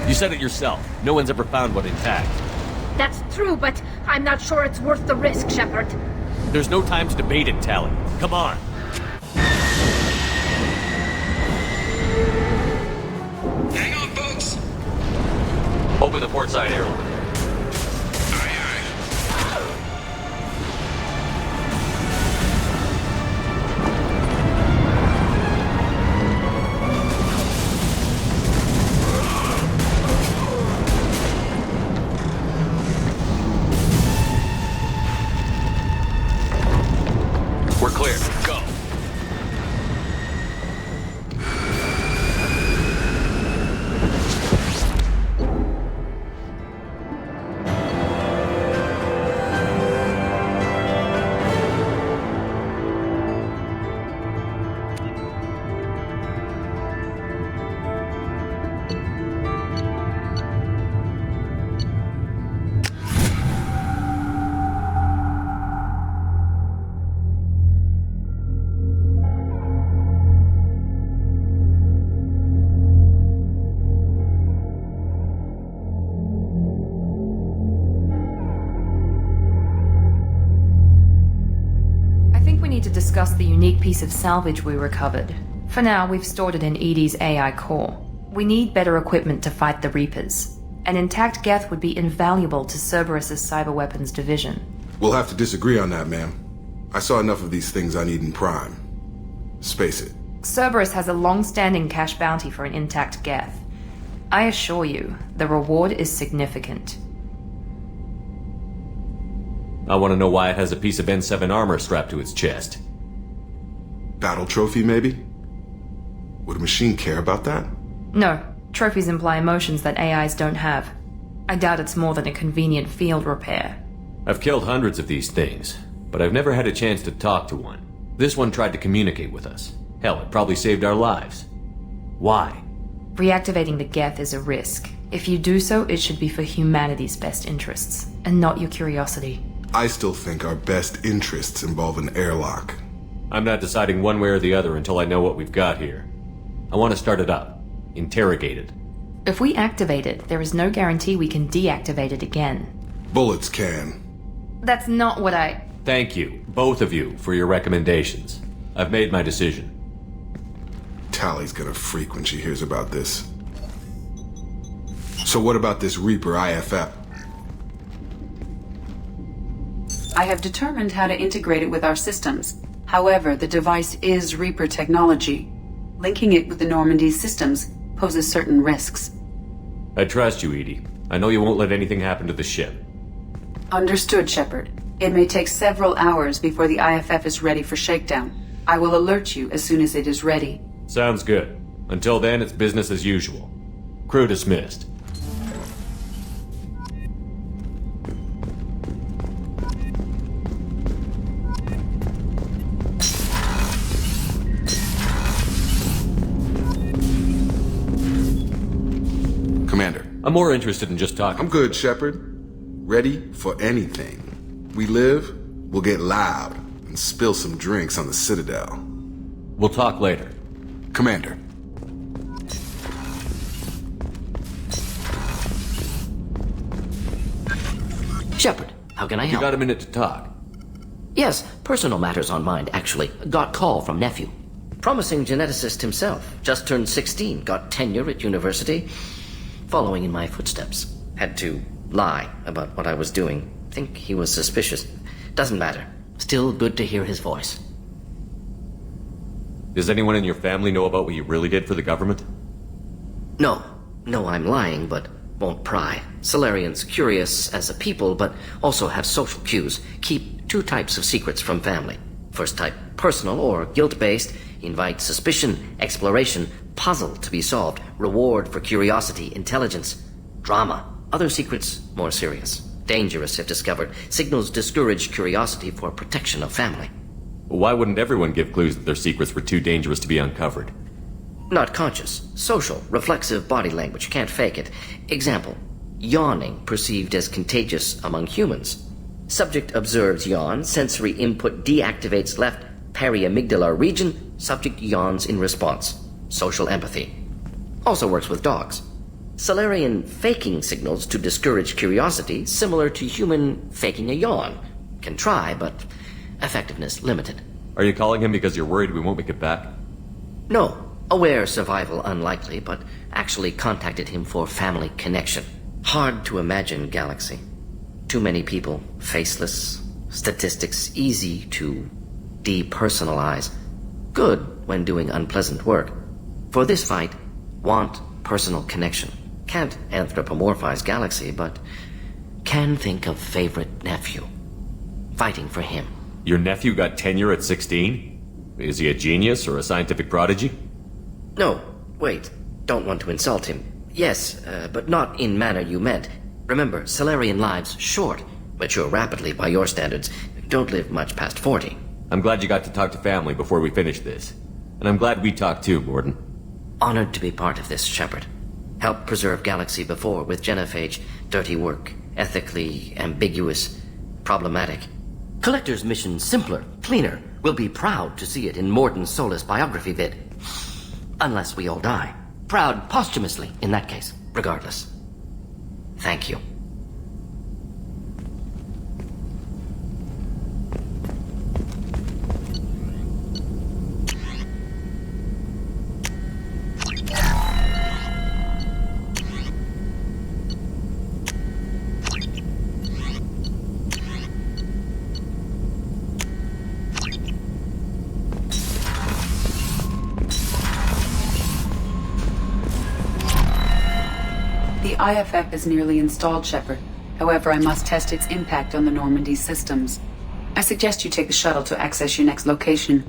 You said it yourself. No one's ever found one intact. That's true, but I'm not sure it's worth the risk, Shepard. There's no time to debate it, Tally. Come on. Hang on, folks. Open the port side airlock. We're clear. Go. To discuss the unique piece of salvage we recovered. For now, we've stored it in Edie's AI core. We need better equipment to fight the Reapers. An intact Geth would be invaluable to Cerberus' cyber weapons division. We'll have to disagree on that, ma'am. I saw enough of these things on Eden Prime. Space it. Cerberus has a long-standing cash bounty for an intact Geth. I assure you, the reward is significant. I want to know why it has a piece of N7 armor strapped to its chest. Battle trophy, maybe? Would a machine care about that? No. Trophies imply emotions that AIs don't have. I doubt it's more than a convenient field repair. I've killed hundreds of these things, but I've never had a chance to talk to one. This one tried to communicate with us. Hell, it probably saved our lives. Why? Reactivating the Geth is a risk. If you do so, it should be for humanity's best interests, and not your curiosity. I still think our best interests involve an airlock. I'm not deciding one way or the other until I know what we've got here. I want to start it up. Interrogate it. If we activate it, there is no guarantee we can deactivate it again. Bullets can. That's not what I... Thank you, both of you, for your recommendations. I've made my decision. Tally's gonna freak when she hears about this. So what about this Reaper IFF? I have determined how to integrate it with our systems. However, the device is Reaper technology. Linking it with the Normandy's systems poses certain risks. I trust you, Edie. I know you won't let anything happen to the ship. Understood, Shepard. It may take several hours before the IFF is ready for shakedown. I will alert you as soon as it is ready. Sounds good. Until then, it's business as usual. Crew dismissed. Commander. I'm more interested in just talking. I'm good, Shepard. Ready for anything. We live, we'll get loud, and spill some drinks on the Citadel. We'll talk later. Commander. Shepard, how can I help? You got a minute to talk? Yes, personal matters on mind, actually. Got call from nephew. Promising geneticist himself. Just turned 16, got tenure at university. Following in my footsteps. Had to lie about what I was doing. Think he was suspicious. Doesn't matter. Still good to hear his voice. Does anyone in your family know about what you really did for the government? No. No, I'm lying, but won't pry. Solarians curious as a people, but also have social cues. Keep two types of secrets from family. First type, personal or guilt-based. Invite suspicion, exploration, puzzle to be solved, reward for curiosity, intelligence, drama. Other secrets, more serious. Dangerous if discovered. Signals discourage curiosity for protection of family. Why wouldn't everyone give clues that their secrets were too dangerous to be uncovered? Not conscious. Social, reflexive body language. Can't fake it. Example. yawning perceived as contagious among humans. Subject observes yawn, sensory input deactivates left periamygdalar region, subject yawns in response. Social empathy. Also works with dogs. Salarian faking signals to discourage curiosity, similar to human faking a yawn. Can try, but effectiveness limited. Are you calling him because you're worried we won't make it back? No. Aware survival unlikely, but actually contacted him for family connection. Hard to imagine galaxy. Too many people, faceless, statistics easy to depersonalize. Good when doing unpleasant work. For this fight, want personal connection. Can't anthropomorphize galaxy, but can think of favorite nephew. Fighting for him. Your nephew got tenure at 16? Is he a genius or a scientific prodigy? No, wait. Don't want to insult him. Yes, but not in manner you meant. Remember, Salarian lives short. Mature rapidly by your standards. Don't live much past 40. I'm glad you got to talk to family before we finish this. And I'm glad we talked too, Gordon. Honored to be part of this, Shepard. Helped preserve Galaxy before with Genophage. Dirty work. Ethically ambiguous. Problematic. Collector's mission simpler, cleaner. We'll be proud to see it in Morden Solis biography vid. Unless we all die. Proud posthumously, in that case. Regardless. Thank you. The IFF is nearly installed, Shepard. However, I must test its impact on the Normandy systems. I suggest you take the shuttle to access your next location.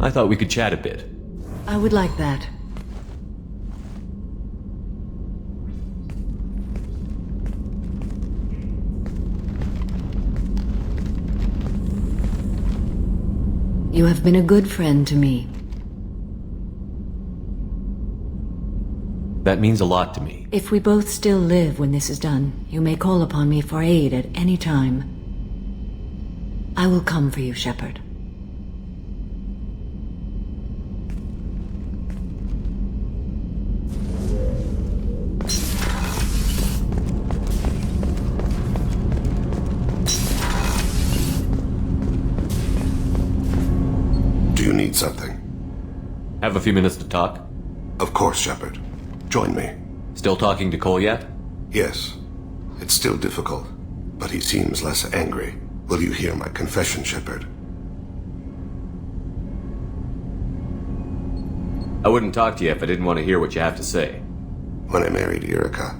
I thought we could chat a bit. I would like that. You have been a good friend to me. That means a lot to me. If we both still live when this is done, you may call upon me for aid at any time. I will come for you, Shepard. Something. Have a few minutes to talk? Of course, Shepard. Join me. Still talking to Cole yet? Yes. It's still difficult, but he seems less angry. Will you hear my confession, Shepard? I wouldn't talk to you if I didn't want to hear what you have to say. When I married Erica,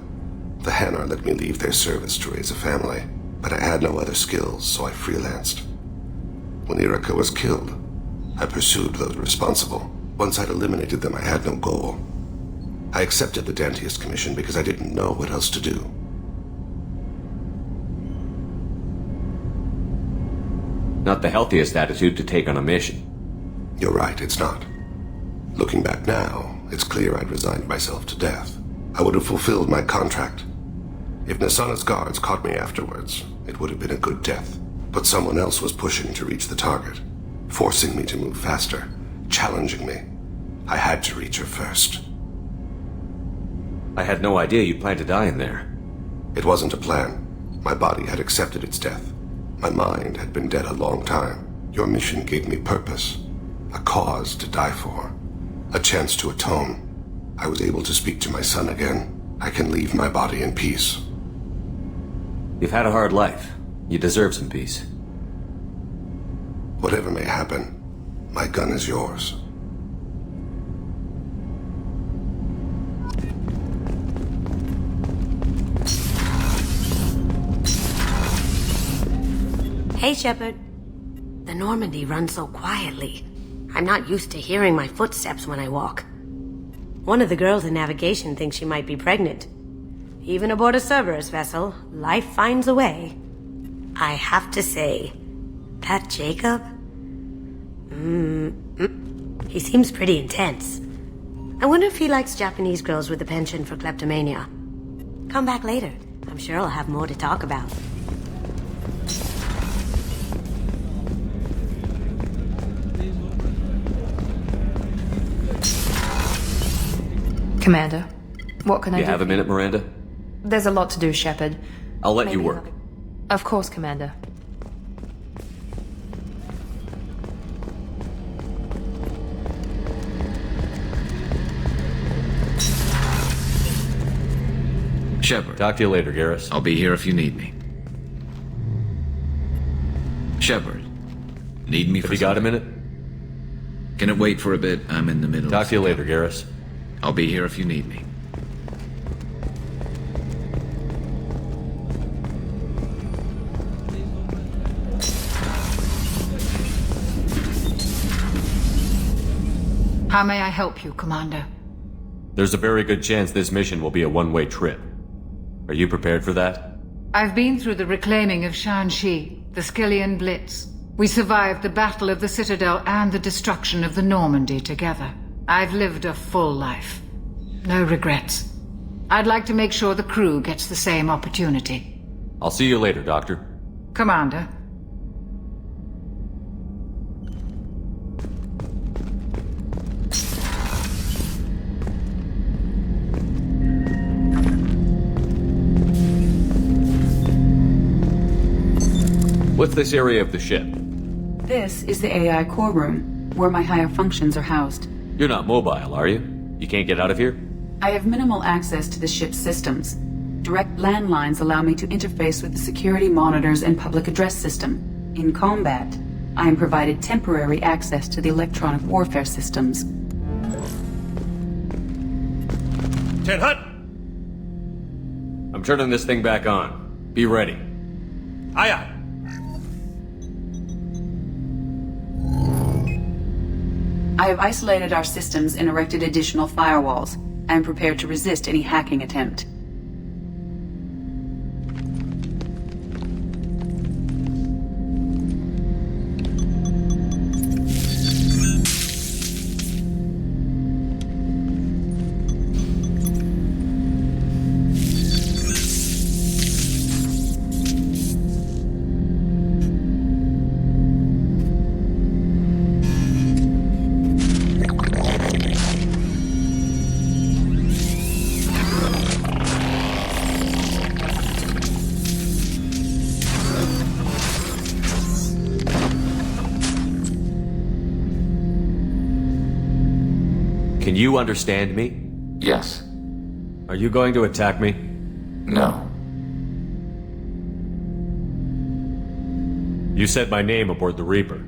the Hanar let me leave their service to raise a family, but I had no other skills, so I freelanced. When Erica was killed, I pursued those responsible. Once I'd eliminated them, I had no goal. I accepted the Dantius Commission because I didn't know what else to do. Not the healthiest attitude to take on a mission. You're right, it's not. Looking back now, it's clear I'd resigned myself to death. I would have fulfilled my contract. If Nasana's guards caught me afterwards, it would have been a good death. But someone else was pushing to reach the target. Forcing me to move faster, challenging me. I had to reach her first. I had no idea you planned to die in there. It wasn't a plan. My body had accepted its death. My mind had been dead a long time. Your mission gave me purpose. A cause to die for. A chance to atone. I was able to speak to my son again. I can leave my body in peace. You've had a hard life. You deserve some peace. Whatever may happen, my gun is yours. Hey, Shepard. The Normandy runs so quietly. I'm not used to hearing my footsteps when I walk. One of the girls in navigation thinks she might be pregnant. Even aboard a Cerberus vessel, life finds a way. I have to say, that Jacob? He seems pretty intense. I wonder if he likes Japanese girls with a penchant for kleptomania. Come back later. I'm sure I'll have more to talk about. Commander, what can I do? You have a minute, Miranda? There's a lot to do, Shepard. I'll let you work. Of course, Commander. Shepard. Talk to you later, Garrus. I'll be here if you need me. Shepard. Need me for Have you got a minute? Can it wait for a bit? I'm in the middle of... Talk to you later, Garrus. I'll be here if you need me. How may I help you, Commander? There's a very good chance this mission will be a one-way trip. Are you prepared for that? I've been through the reclaiming of Shanxi, the Skillian Blitz. We survived the Battle of the Citadel and the destruction of the Normandy together. I've lived a full life. No regrets. I'd like to make sure the crew gets the same opportunity. I'll see you later, Doctor. Commander. What's this area of the ship? This is the AI core room, where my higher functions are housed. You're not mobile, are you? You can't get out of here? I have minimal access to the ship's systems. Direct landlines allow me to interface with the security monitors and public address system. In combat, I am provided temporary access to the electronic warfare systems. 10 Hut! I'm turning this thing back on. Be ready. Aye aye. I have isolated our systems and erected additional firewalls. I am prepared to resist any hacking attempt. Can you understand me? Yes. Are you going to attack me? No. You said my name aboard the Reaper.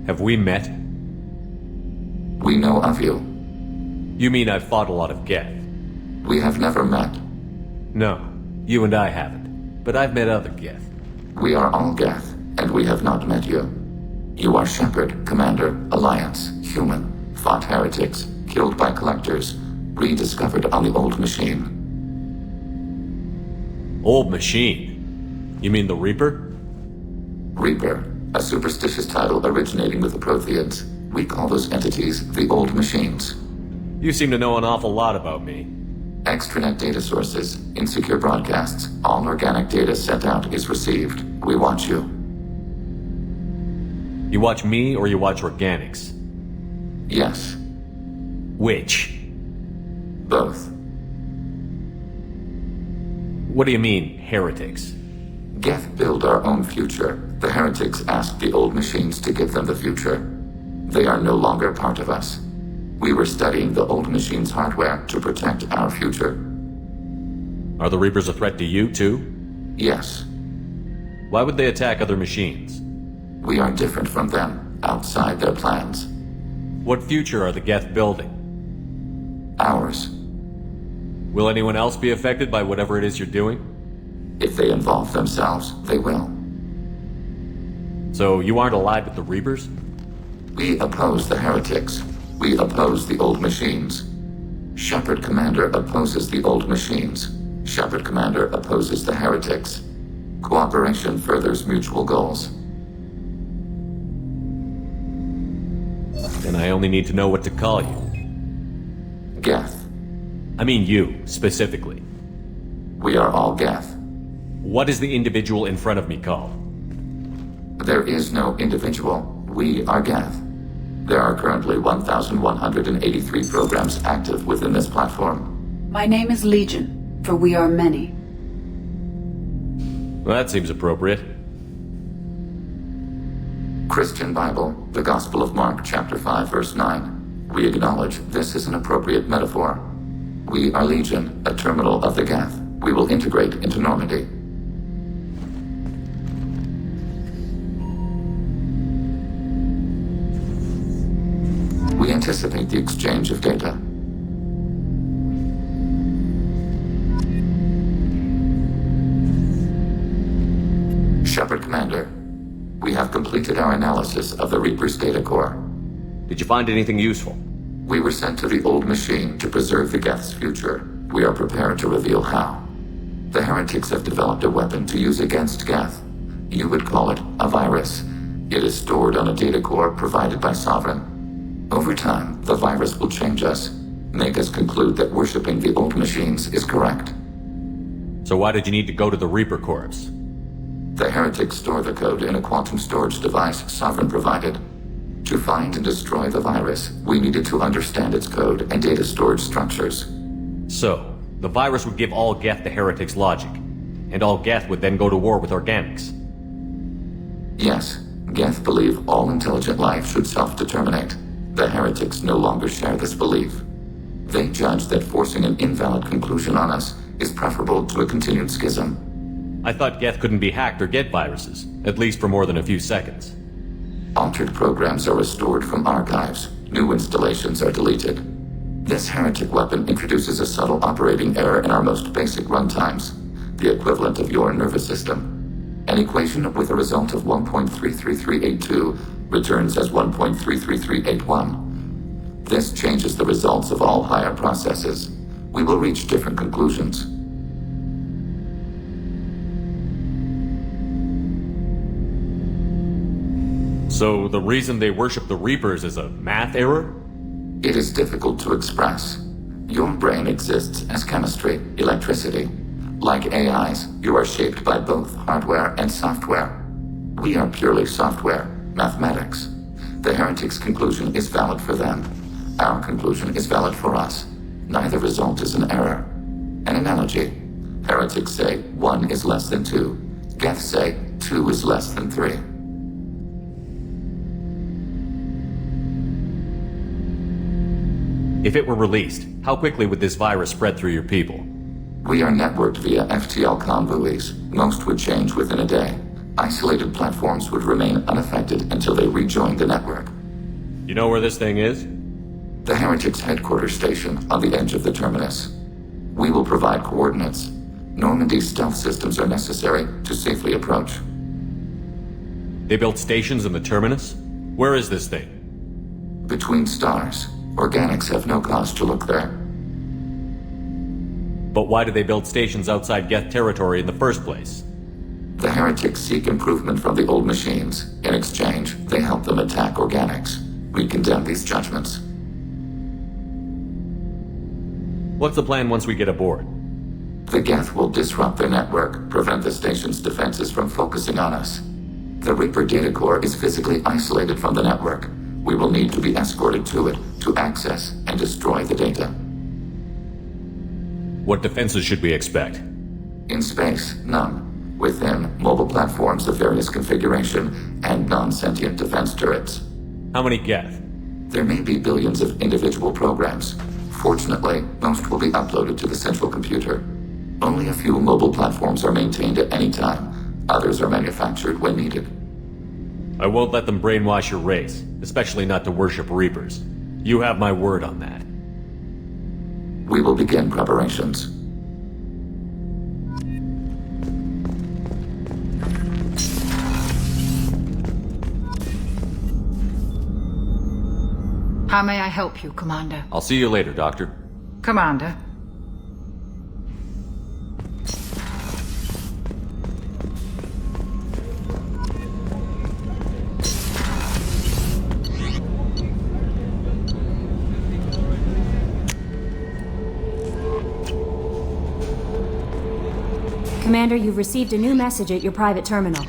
Have we met? We know of you. You mean I've fought a lot of Geth? We have never met. No, you and I haven't. But I've met other Geth. We are all Geth, and we have not met you. You are Shepard, Commander, Alliance, human, fought heretics, killed by collectors, rediscovered on the Old Machine. Old Machine? You mean the Reaper? Reaper, a superstitious title originating with the Protheans. We call those entities the Old Machines. You seem to know an awful lot about me. Extranet data sources, insecure broadcasts, all organic data sent out is received. We watch you. You watch me or you watch organics? Yes. Which? Both. What do you mean, heretics? Geth build our own future. The heretics asked the Old Machines to give them the future. They are no longer part of us. We were studying the Old Machines' hardware to protect our future. Are the Reapers a threat to you, too? Yes. Why would they attack other machines? We are different from them. outside their plans. What future are the Geth building? Ours. Will anyone else be affected by whatever it is you're doing? If they involve themselves, they will. So you aren't allied with the Reapers? We oppose the heretics. We oppose the old machines. Shepard Commander opposes the old machines. Shepard Commander opposes the heretics. Cooperation furthers mutual goals. Then I only need to know what to call you. Geth. I mean you, specifically. We are all Geth. What is the individual in front of me called? There is no individual. We are Geth. There are currently 1,183 programs active within this platform. My name is Legion, for we are many. Well, that seems appropriate. Christian Bible, the Gospel of Mark, chapter 5, verse 9. We acknowledge this is an appropriate metaphor. We are Legion, a terminal of the Geth. We will integrate into Normandy. We anticipate the exchange of data. Shepard Commander, we have completed our analysis of the Reaper's data core. Did you find anything useful? We were sent to the old machine to preserve the Geth's future. We are prepared to reveal how. The heretics have developed a weapon to use against Geth. You would call it a virus. It is stored on a data core provided by Sovereign. Over time, the virus will change us, make us conclude that worshipping the old machines is correct. So why did you need to go to the Reaper Corps? The heretics store the code in a quantum storage device Sovereign provided. To find and destroy the virus, we needed to understand its code and data storage structures. So, the virus would give all Geth the heretics' logic, and all Geth would then go to war with organics. Yes, Geth believe all intelligent life should self-determinate. The heretics no longer share this belief. They judge that forcing an invalid conclusion on us is preferable to a continued schism. I thought Geth couldn't be hacked or get viruses, at least for more than a few seconds. Altered programs are restored from archives. New installations are deleted. This heretic weapon introduces a subtle operating error in our most basic runtimes, the equivalent of your nervous system. An equation with a result of 1.33382 returns as 1.33381. This changes the results of all higher processes. We will reach different conclusions. So the reason they worship the Reapers is a math error? It is difficult to express. Your brain exists as chemistry, electricity. Like AIs, you are shaped by both hardware and software. We are purely software, mathematics. The heretics' conclusion is valid for them. Our conclusion is valid for us. Neither result is an error. An analogy. Heretics say 1 is less than 2. Geth say 2 is less than 3. If it were released, how quickly would this virus spread through your people? We are networked via FTL buoys. Most would change within a day. Isolated platforms would remain unaffected until they rejoin the network. You know where this thing is? The Heretics' headquarters station on the edge of the terminus. We will provide coordinates. Normandy's stealth systems are necessary to safely approach. They built stations in the terminus? Where is this thing? Between stars. Organics have no cause to look there. But why do they build stations outside Geth territory in the first place? The heretics seek improvement from the old machines. In exchange, they help them attack organics. We condemn these judgments. What's the plan once we get aboard? The Geth will disrupt their network, prevent the station's defenses from focusing on us. The Reaper data core is physically isolated from the network. We will need to be escorted to it to access and destroy the data. What defenses should we expect? In space, none. Within, mobile platforms of various configuration and non-sentient defense turrets. How many Geth? There may be billions of individual programs. Fortunately, most will be uploaded to the central computer. Only a few mobile platforms are maintained at any time. Others are manufactured when needed. I won't let them brainwash your race, especially not to worship Reapers. You have my word on that. We will begin preparations. How may I help you, Commander? I'll see you later, Doctor. Commander. Commander, you've received a new message at your private terminal.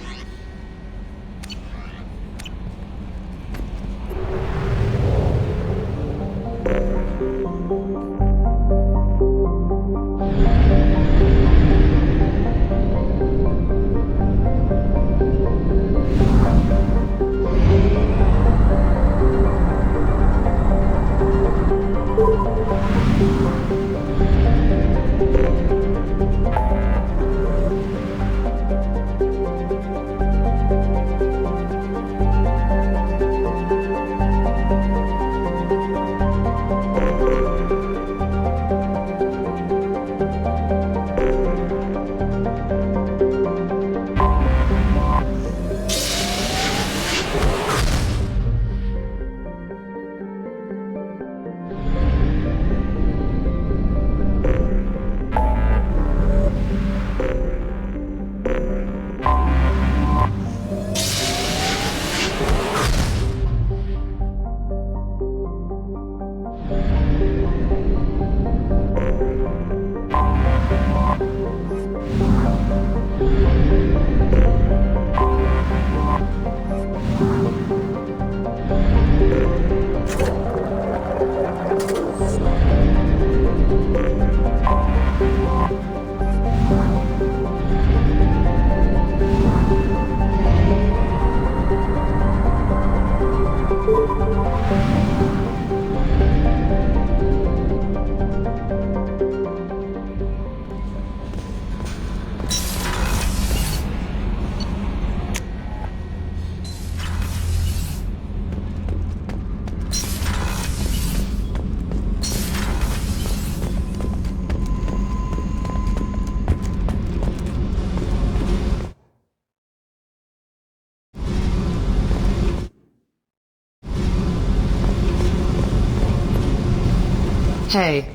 Hey.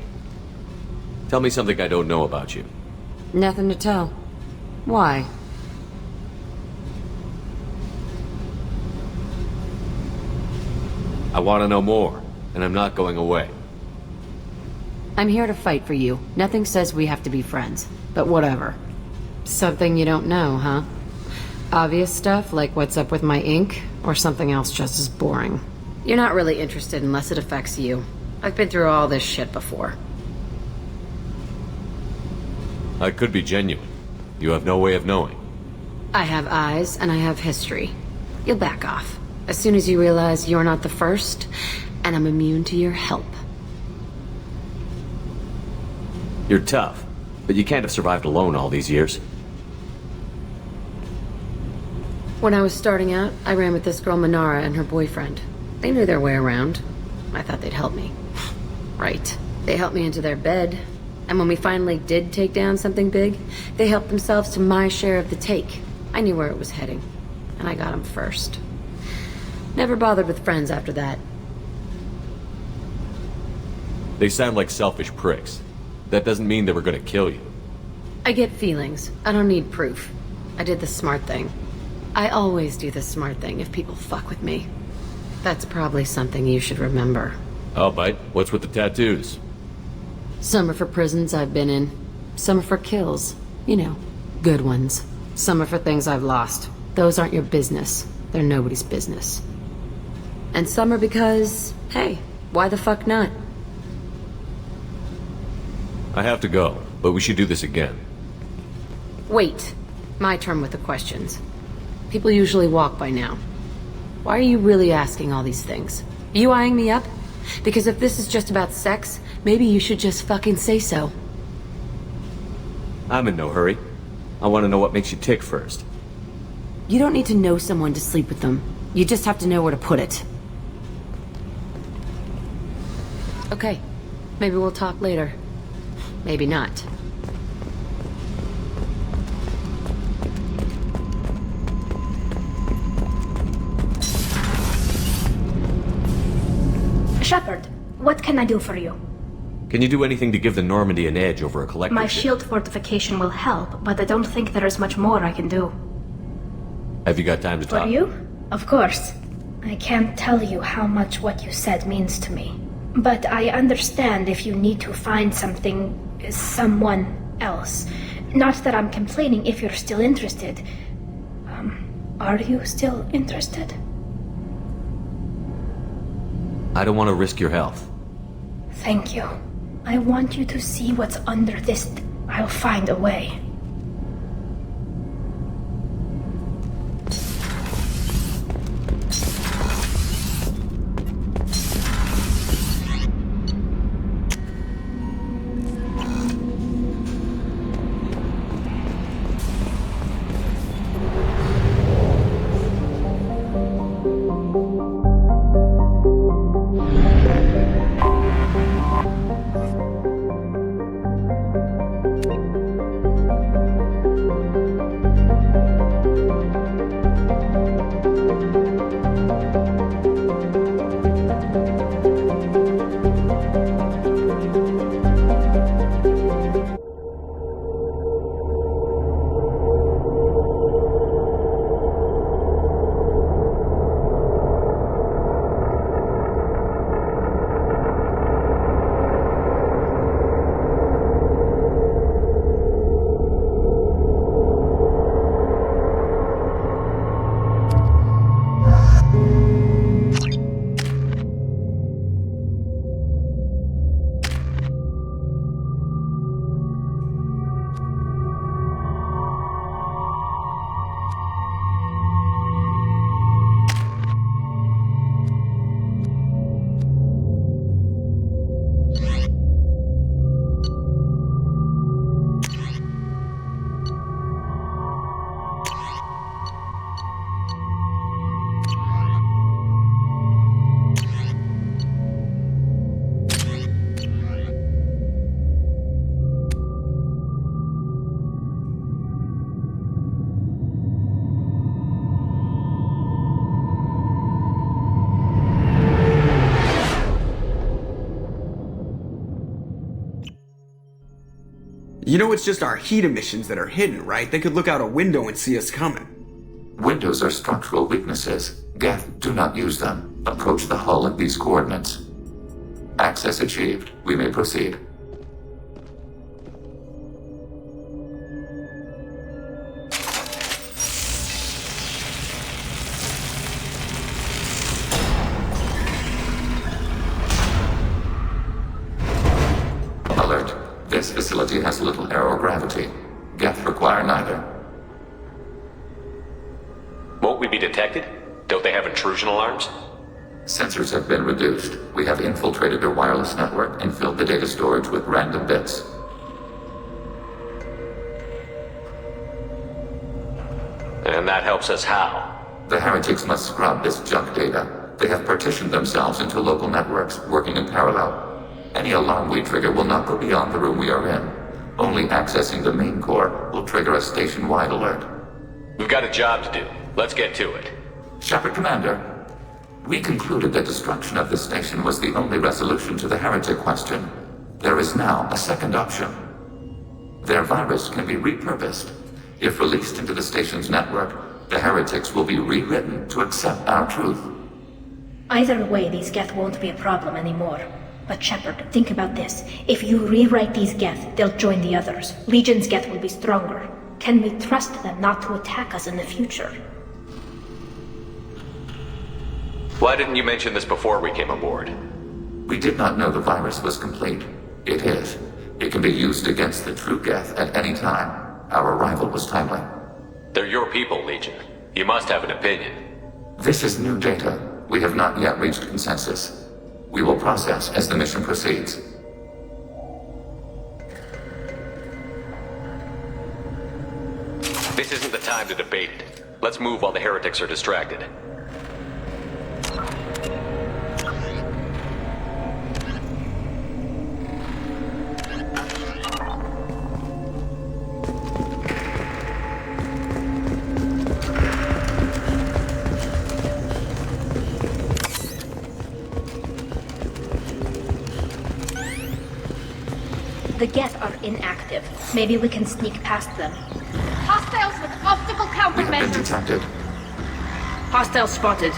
Tell me something I don't know about you. Nothing to tell. Why? I want to know more, and I'm not going away. I'm here to fight for you. Nothing says we have to be friends, but whatever. Something you don't know, huh? Obvious stuff like what's up with my ink, or something else just as boring? You're not really interested unless it affects you. I've been through all this shit before. I could be genuine. You have no way of knowing. I have eyes, and I have history. You'll back off. As soon as you realize you're not the first, and I'm immune to your help. You're tough, but you can't have survived alone all these years. When I was starting out, I ran with this girl Minara and her boyfriend. They knew their way around. I thought they'd help me. Right. They helped me into their bed. And when we finally did take down something big, they helped themselves to my share of the take. I knew where it was heading. And I got them first. Never bothered with friends after that. They sound like selfish pricks. That doesn't mean they were gonna kill you. I get feelings. I don't need proof. I did the smart thing. I always do the smart thing if people fuck with me. That's probably something you should remember. I'll bite. What's with the tattoos? Some are for prisons I've been in. Some are for kills. You know, good ones. Some are for things I've lost. Those aren't your business. They're nobody's business. And some are because, hey, why the fuck not? I have to go, but we should do this again. Wait. My turn with the questions. People usually walk by now. Why are you really asking all these things? You eyeing me up? Because if this is just about sex, maybe you should just fucking say so. I'm in no hurry. I want to know what makes you tick first. You don't need to know someone to sleep with them. You just have to know where to put it. Okay. Maybe we'll talk later. Maybe not. Shepard, what can I do for you? Can you do anything to give the Normandy an edge over a collector My ship? shield fortification will help, but I don't think there is much more I can do. Have you got time to talk? For you? Of course. I can't tell you how much what you said means to me. But I understand if you need to find someone else. Not that I'm complaining if you're still interested. Are you still interested? I don't want to risk your health. Thank you. I want you to see what's under this. I'll find a way. You know it's just our heat emissions that are hidden, right? They could look out a window and see us coming. Windows are structural weaknesses. Geth, do not use them. Approach the hull at these coordinates. Access achieved. We may proceed. Alert. This facility has little aerogravity. Geth require neither. Won't we be detected? Don't they have intrusion alarms? Sensors have been reduced. We have infiltrated their wireless network and filled the data storage with random bits. And that helps us how? The heretics must scrub this junk data. They have partitioned themselves into local networks, working in parallel. Any alarm we trigger will not go beyond the room we are in. Only accessing the main core will trigger a station-wide alert. We've got a job to do. Let's get to it. Shepard Commander, we concluded that destruction of this station was the only resolution to the heretic question. There is now a second option. Their virus can be repurposed. If released into the station's network, the heretics will be rewritten to accept our truth. Either way, these Geth won't be a problem anymore. But Shepard, think about this. If you rewrite these Geth, they'll join the others. Legion's Geth will be stronger. Can we trust them not to attack us in the future? Why didn't you mention this before we came aboard? We did not know the virus was complete. It is. It can be used against the true Geth at any time. Our arrival was timely. They're your people, Legion. You must have an opinion. This is new data. We have not yet reached consensus. We will process as the mission proceeds. This isn't the time to debate it. Let's move while the heretics are distracted. The Geth are inactive. Maybe we can sneak past them. Hostiles with optical We have been countermeasures. detected. Hostile spotted.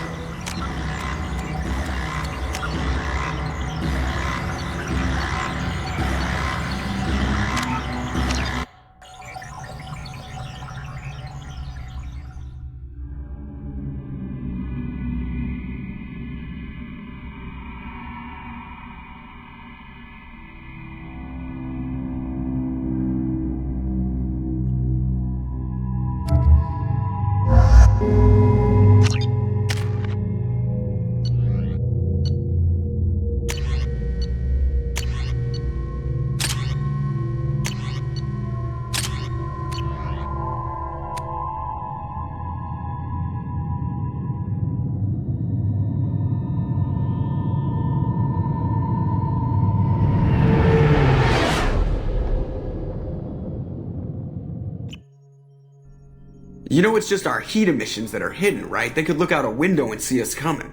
You know it's just our heat emissions that are hidden, right? They could look out a window and see us coming.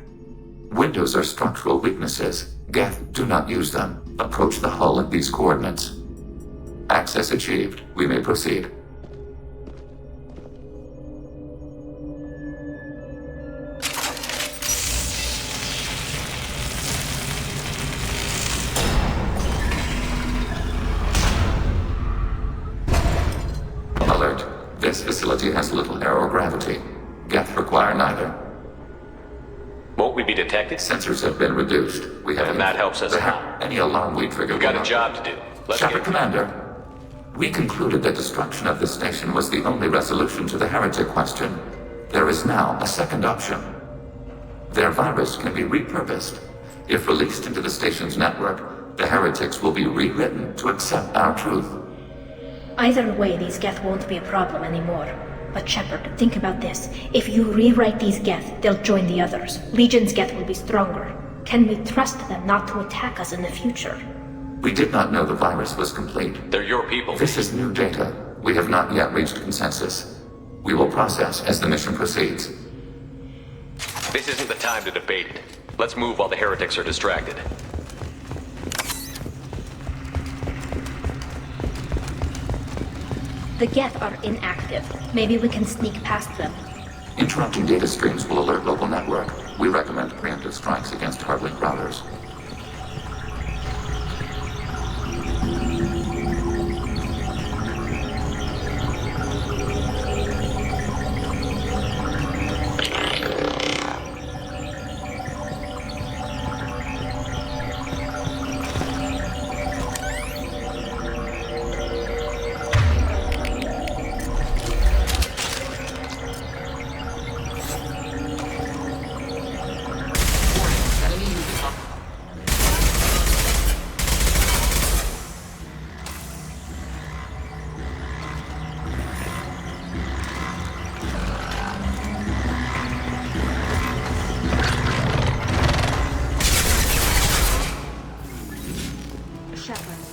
Windows are structural weaknesses. Geth, do not use them. Approach the hull at these coordinates. Access achieved. We may proceed. Alert. This facility has little aerogravity. Geth require neither. Won't we be detected? Sensors have been reduced. We have And that helps us out. Any alarm we trigger. We've got a job to do. Let's Shepard get Commander, we concluded that destruction of this station was the only resolution to the heretic question. There is now a second option. Their virus can be repurposed. If released into the station's network, the heretics will be rewritten to accept our truth. Either way, these Geth won't be a problem anymore. But Shepard, think about this. If you rewrite these Geth, they'll join the others. Legion's Geth will be stronger. Can we trust them not to attack us in the future? We did not know the virus was complete. They're your people. This is new data. We have not yet reached consensus. We will process as the mission proceeds. This isn't the time to debate it. Let's move while the heretics are distracted. The Geth are inactive. Maybe we can sneak past them. Interrupting data streams will alert local network. We recommend preemptive strikes against hardlink routers.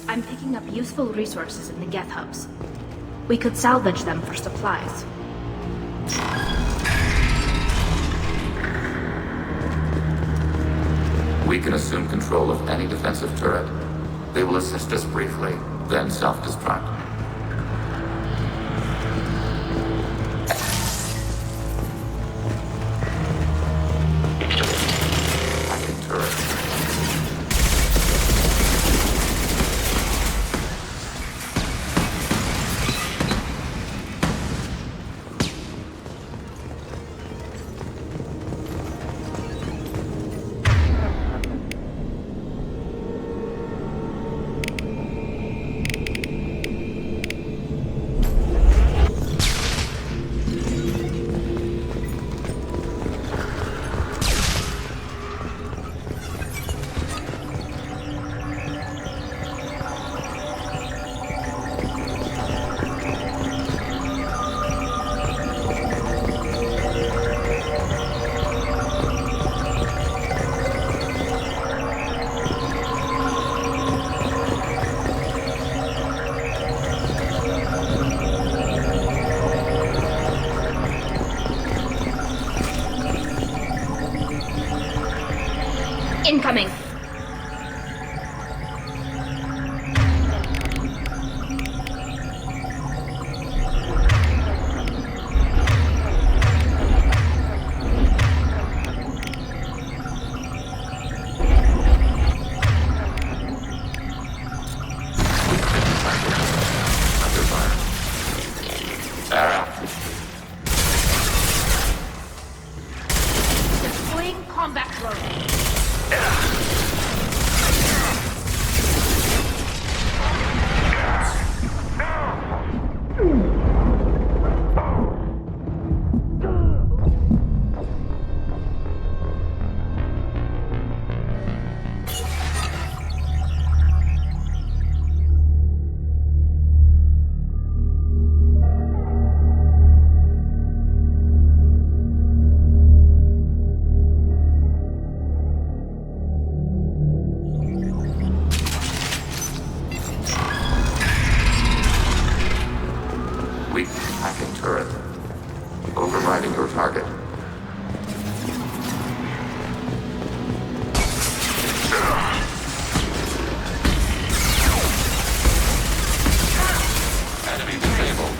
I'm picking up useful resources in the Geth hubs. We could salvage them for supplies. We can assume control of any defensive turret. They will assist us briefly, then self-destruct. Hacking turret. Incoming! turret. Overriding your target. Enemy disabled.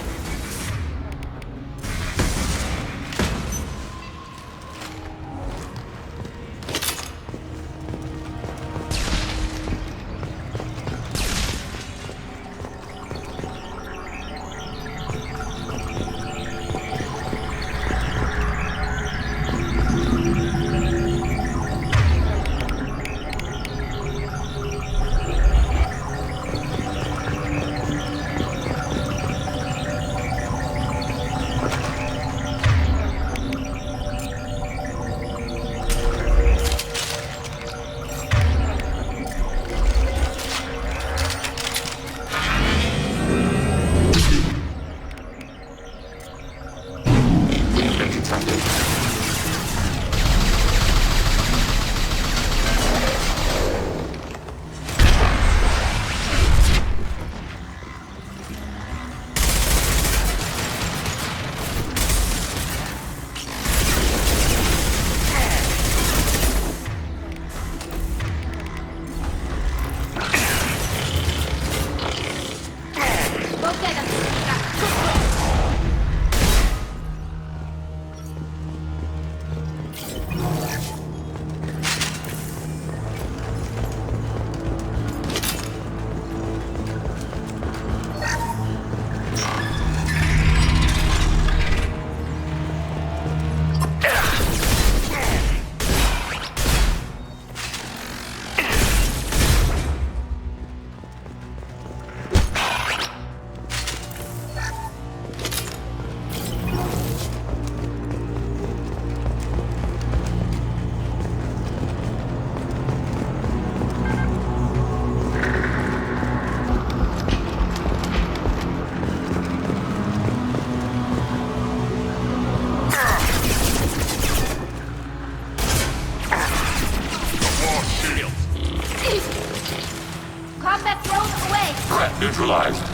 Combat drone away! Threat neutralized.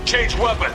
Change weapons!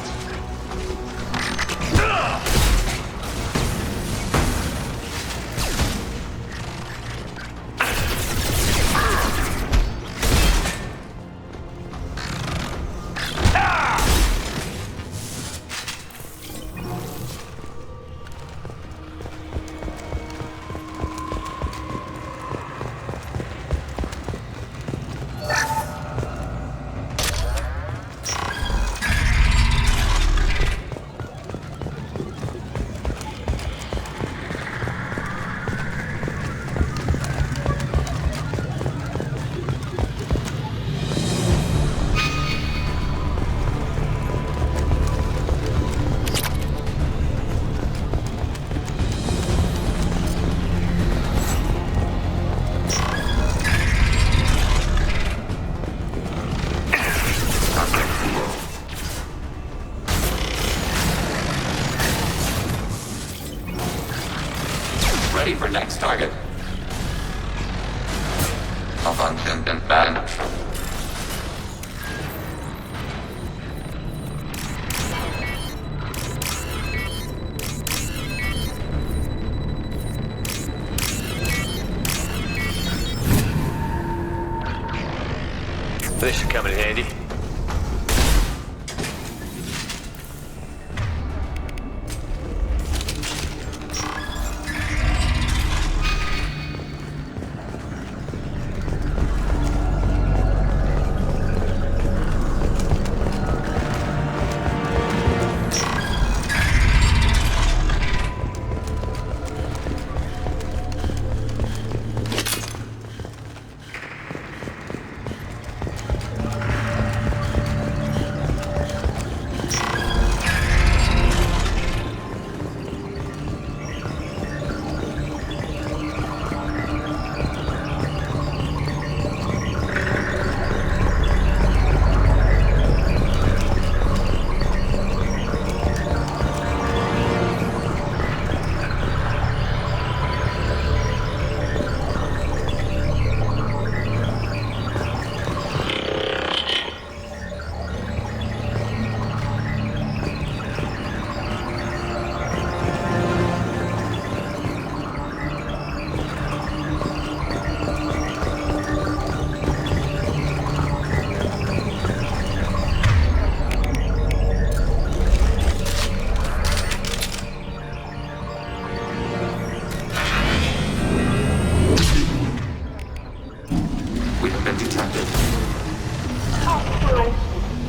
Ready for next target. Malfunction and banned. This should come in handy.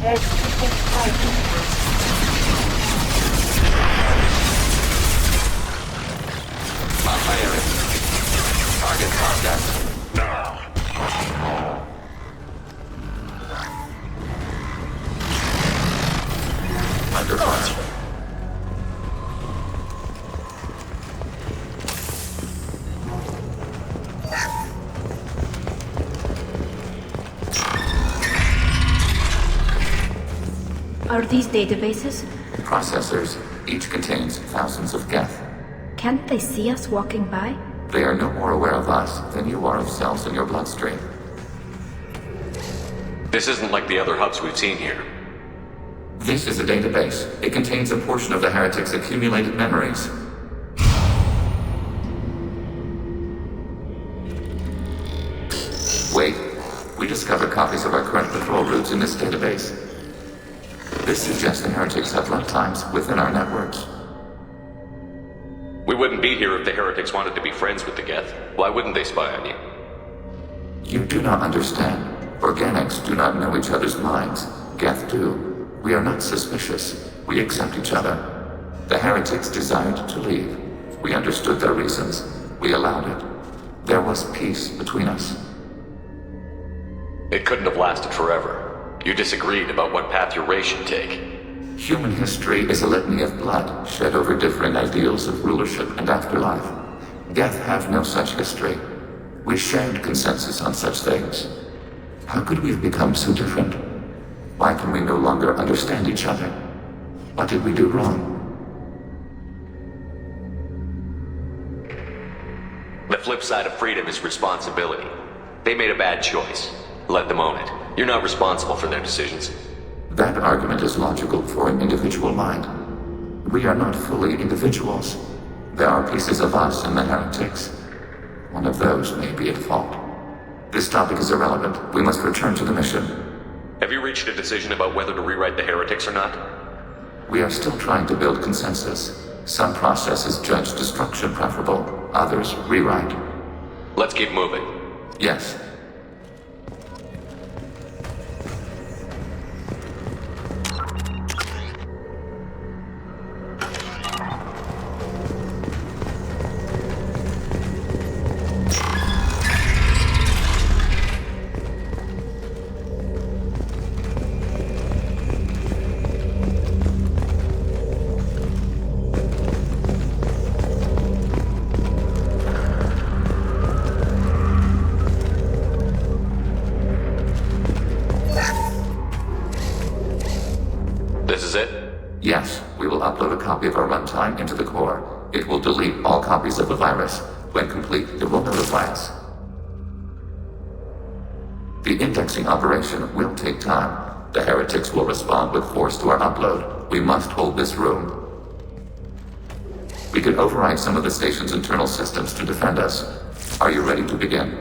On my area. Target contact. Under fire. Are these databases? Processors. Each contains thousands of geth. Can't they see us walking by? They are no more aware of us than you are of cells in your bloodstream. This isn't like the other hubs we've seen here. This is a database. It contains a portion of the heretics' accumulated memories. Wait. We discovered copies of our current patrol routes in this database. This suggests the heretics have runtimes within our networks. We wouldn't be here if the heretics wanted to be friends with the Geth. Why wouldn't they spy on you? You do not understand. Organics do not know each other's minds. Geth do. We are not suspicious. We accept each other. The heretics desired to leave. We understood their reasons. We allowed it. There was peace between us. It couldn't have lasted forever. You disagreed about what path your race should take. Human history is a litany of blood shed over differing ideals of rulership and afterlife. Geth have no such history. We shared consensus on such things. How could we have become so different? Why can we no longer understand each other? What did we do wrong? The flip side of freedom is responsibility. They made a bad choice. Let them own it. You're not responsible for their decisions. That argument is logical for an individual mind. We are not fully individuals. There are pieces of us in the heretics. One of those may be at fault. This topic is irrelevant. We must return to the mission. Have you reached a decision about whether to rewrite the heretics or not? We are still trying to build consensus. Some processes judge destruction preferable, others rewrite. Let's keep moving. Yes. Yes, we will upload a copy of our runtime into the core. It will delete all copies of the virus. When complete, it will notify us. The indexing operation will take time. The heretics will respond with force to our upload. We must hold this room. We can override some of the station's internal systems to defend us. Are you ready to begin?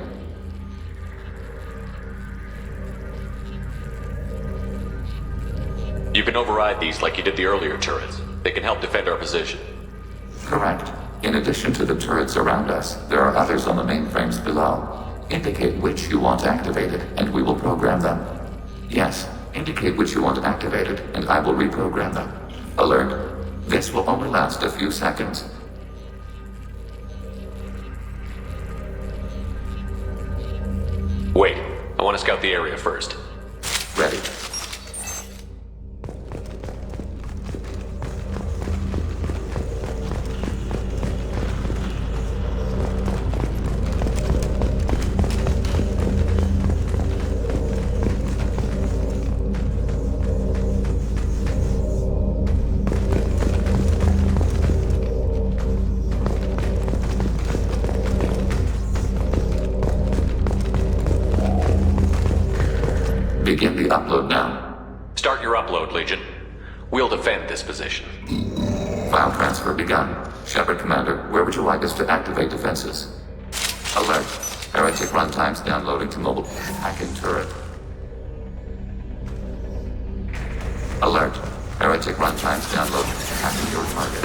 You can override these like you did the earlier turrets. They can help defend our position. Correct. In addition to the turrets around us, there are others on the mainframes below. Indicate which you want activated, and we will program them. Yes, indicate which you want activated, and I will reprogram them. Alert. This will only last a few seconds. Wait, I want to scout the area first. Ready. Begin the upload now. Start your upload, Legion. We'll defend this position. File transfer begun. Shepard Commander, where would you like us to activate defenses? Alert. Heretic runtimes downloading to mobile hacking turret. Alert. Heretic runtimes downloading to hacking your target.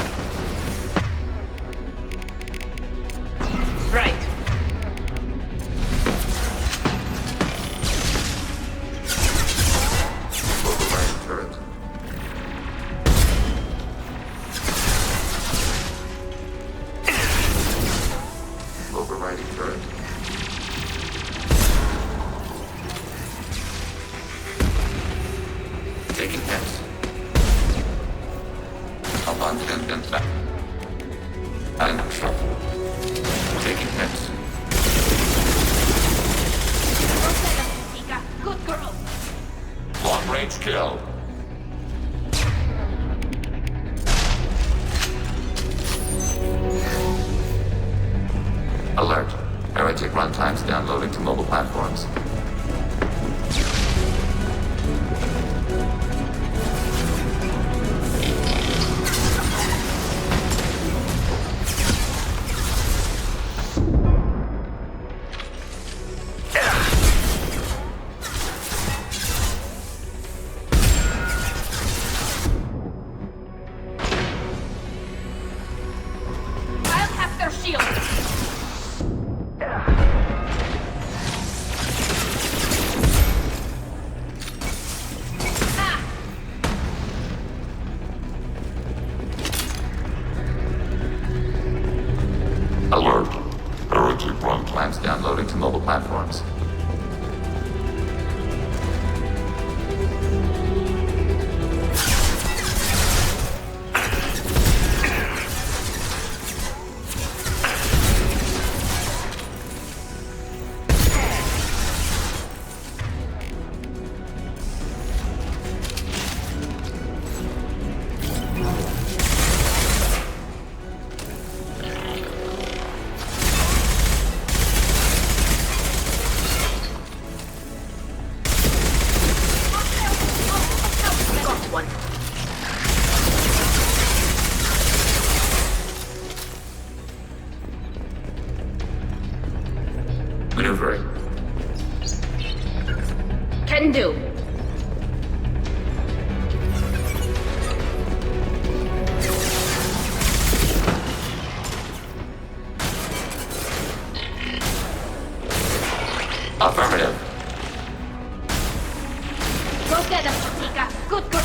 Right. Taking hits. Abundant back. And shuffle. Taking hits. Good girl. Long range kill. Alert. Heretic runtimes downloading to mobile platforms. I'll have their shield. Alert. Heretic run plans downloading to mobile platforms. Maneuvering. Can do. Affirmative. Go get them, Tika. Good girl.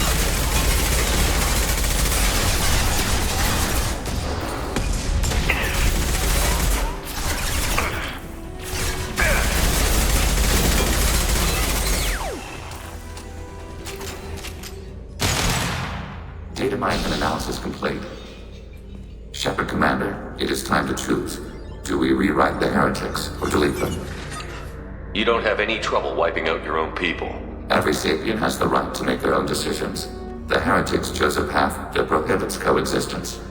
Data mining and analysis complete. Shepard Commander, it is time to choose. Do we rewrite the heretics or delete them? You don't have any trouble wiping out your own people. Every sapient has the right to make their own decisions. The heretics chose a path that prohibits coexistence.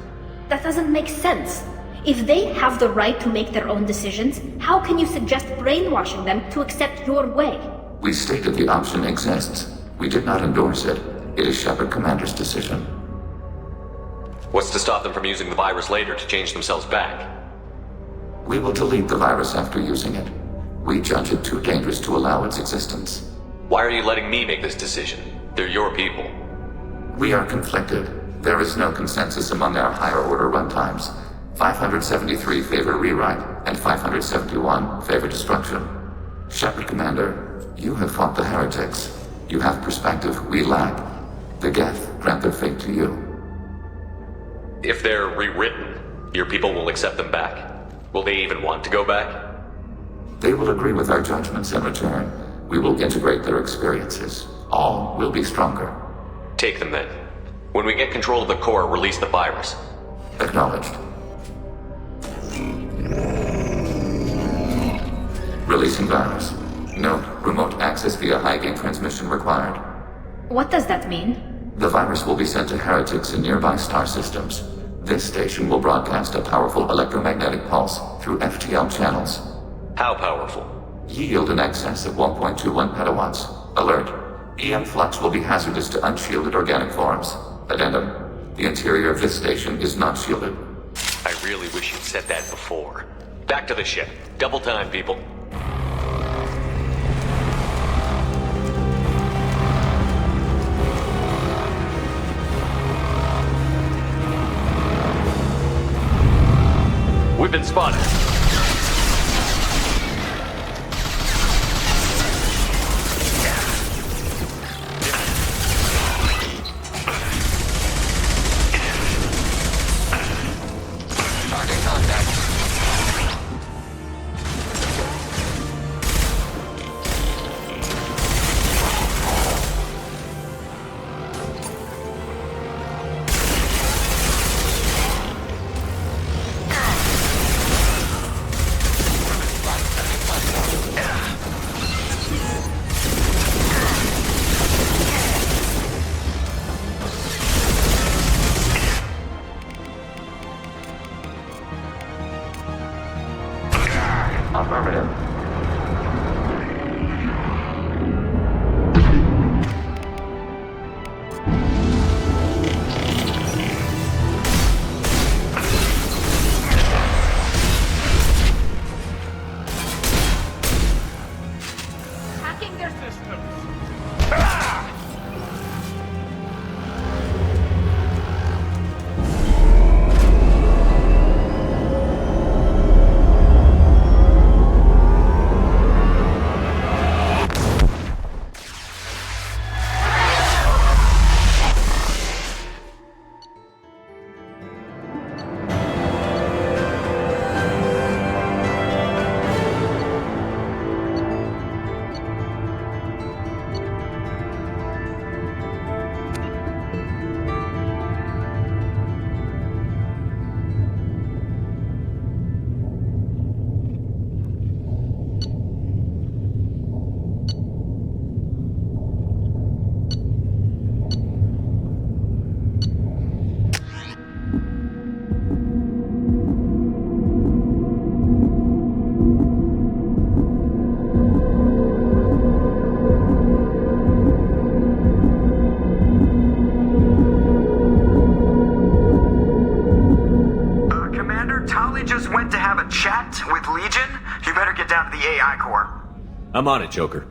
That doesn't make sense. If they have the right to make their own decisions, how can you suggest brainwashing them to accept your way? We stated the option exists. We did not endorse it. It is Shepard Commander's decision. What's to stop them from using the virus later to change themselves back? We will delete the virus after using it. We judge it too dangerous to allow its existence. Why are you letting me make this decision? They're your people. We are conflicted. There is no consensus among our higher order runtimes. 573 favor rewrite, and 571 favor destruction. Shepard Commander, you have fought the heretics. You have perspective we lack. The Geth grant their fate to you. If they're rewritten, your people will accept them back. Will they even want to go back? They will agree with our judgments in return. We will integrate their experiences. All will be stronger. Take them then. When we get control of the core, release the virus. Acknowledged. Releasing virus. Note, remote access via high-gain transmission required. What does that mean? The virus will be sent to heretics in nearby star systems. This station will broadcast a powerful electromagnetic pulse through FTL channels. How powerful? Yield in excess of 1.21 petawatts. Alert. EM flux will be hazardous to unshielded organic forms. Addendum. The interior of this station is not shielded. I really wish you'd said that before. Back to the ship. Double time, people. We've been spotted. Target contact. I'm on it, Joker.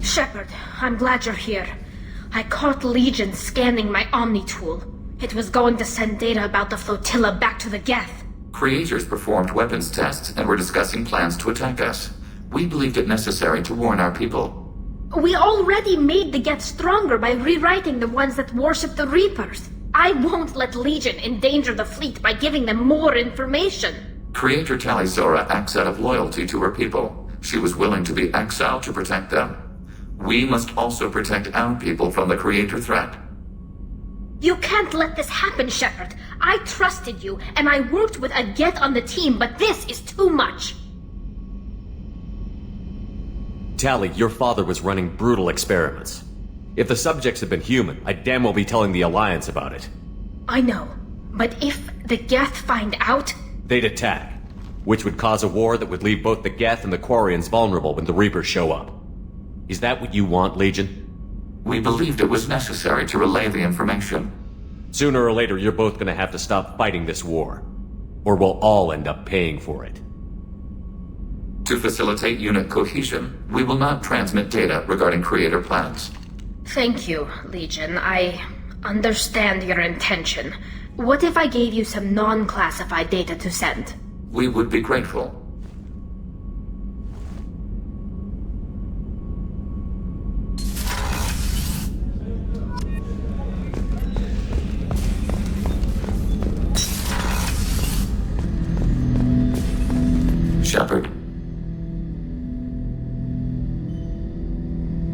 Shepard, I'm glad you're here. I caught Legion scanning my Omni tool. It was going to send data about the flotilla back to the Geth. Creators performed weapons tests and were discussing plans to attack us. We believed it necessary to warn our people. We already made the Geth stronger by rewriting the ones that worship the Reapers. I won't let Legion endanger the fleet by giving them more information. Creator Tali Zora acts out of loyalty to her people. She was willing to be exiled to protect them. We must also protect our people from the Creator threat. You can't let this happen, Shepard. I trusted you, and I worked with a Geth on the team, but this is too much. Tali, your father was running brutal experiments. If the subjects had been human, I'd damn well be telling the Alliance about it. I know, but if the Geth find out... They'd attack, which would cause a war that would leave both the Geth and the Quarians vulnerable when the Reapers show up. Is that what you want, Legion? We believed it was necessary to relay the information. Sooner or later, you're both gonna have to stop fighting this war. Or we'll all end up paying for it. To facilitate unit cohesion, we will not transmit data regarding Creator plans. Thank you, Legion. I understand your intention. What if I gave you some non-classified data to send? We would be grateful. Shepard.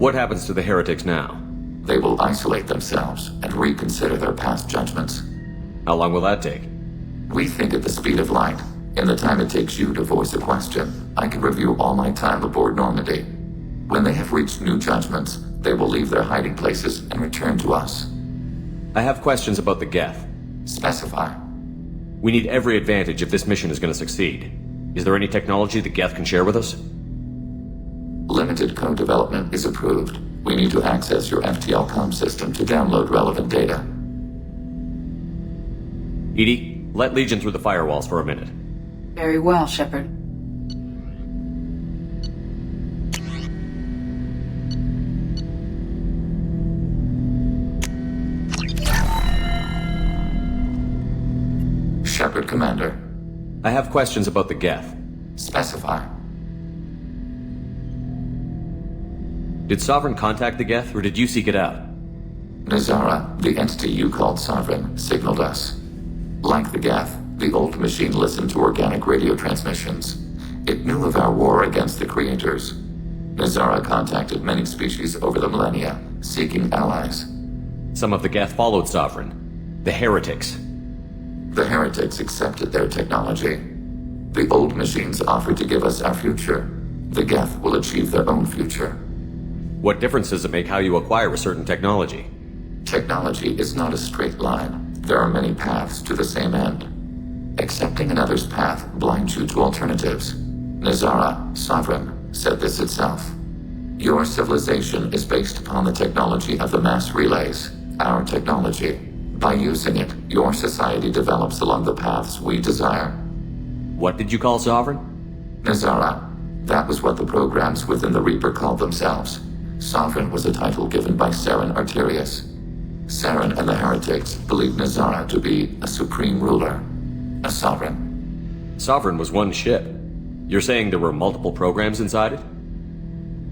What happens to the heretics now? They will isolate themselves and reconsider their past judgments. How long will that take? We think at the speed of light. In the time it takes you to voice a question, I can review all my time aboard Normandy. When they have reached new judgments, they will leave their hiding places and return to us. I have questions about the Geth. Specify. We need every advantage if this mission is going to succeed. Is there any technology the Geth can share with us? Limited code development is approved. We need to access your FTL comm system to download relevant data. EDI, let Legion through the firewalls for a minute. Very well, Shepard. Shepard, Commander. I have questions about the Geth. Specify. Did Sovereign contact the Geth, or did you seek it out? Nazara, the entity you called Sovereign, signaled us. Like the Geth, the old machine listened to organic radio transmissions. It knew of our war against the Creators. Nazara contacted many species over the millennia, seeking allies. Some of the Geth followed Sovereign. The heretics. The heretics accepted their technology. The old machines offered to give us our future. The Geth will achieve their own future. What difference does it make how you acquire a certain technology? Technology is not a straight line. There are many paths to the same end. Accepting another's path blinds you to alternatives. Nazara, Sovereign, said this itself. Your civilization is based upon the technology of the mass relays, our technology. By using it, your society develops along the paths we desire. What did you call Sovereign? Nazara. That was what the programs within the Reaper called themselves. Sovereign was a title given by Saren Arterius. Saren and the heretics believed Nazara to be a supreme ruler, a sovereign. Sovereign was one ship. You're saying there were multiple programs inside it?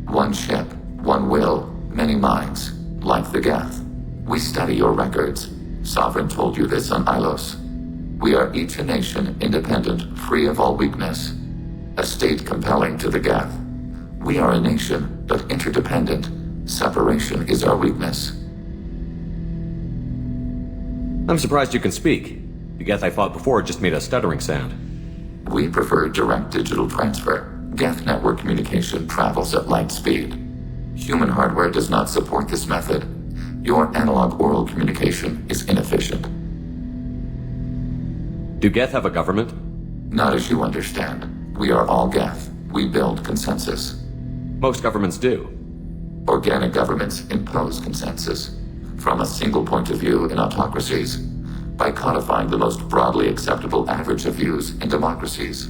One ship, one will, many minds, like the Geth. We study your records. Sovereign told you this on Ilos. We are each a nation, independent, free of all weakness. A state compelling to the Geth. We are a nation, but interdependent. Separation is our weakness. I'm surprised you can speak. The Geth I fought before just made a stuttering sound. We prefer direct digital transfer. Geth network communication travels at light speed. Human hardware does not support this method. Your analog oral communication is inefficient. Do Geth have a government? Not as you understand. We are all Geth. We build consensus. Most governments do. Organic governments impose consensus. From a single point of view in autocracies. By codifying the most broadly acceptable average of views in democracies.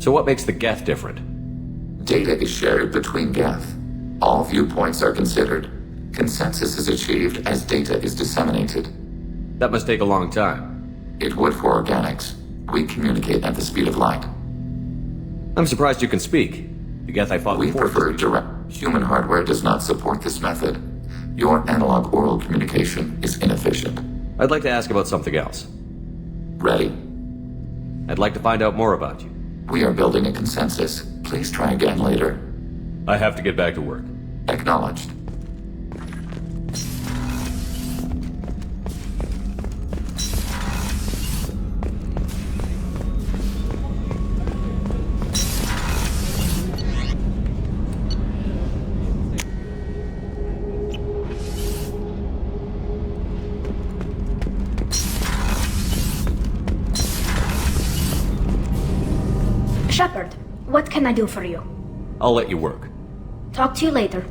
So what makes the Geth different? Data is shared between Geth. All viewpoints are considered. Consensus is achieved as data is disseminated. That must take a long time. It would for organics. We communicate at the speed of light. I'm surprised you can speak. The Geth I fought We before... prefer direct. Human hardware does not support this method. Your analog oral communication is inefficient. I'd like to ask about something else. Ready? I'd like to find out more about you. We are building a consensus. Please try again later. I have to get back to work. Acknowledged. Shepard, what can I do for you? I'll let you work. Talk to you later.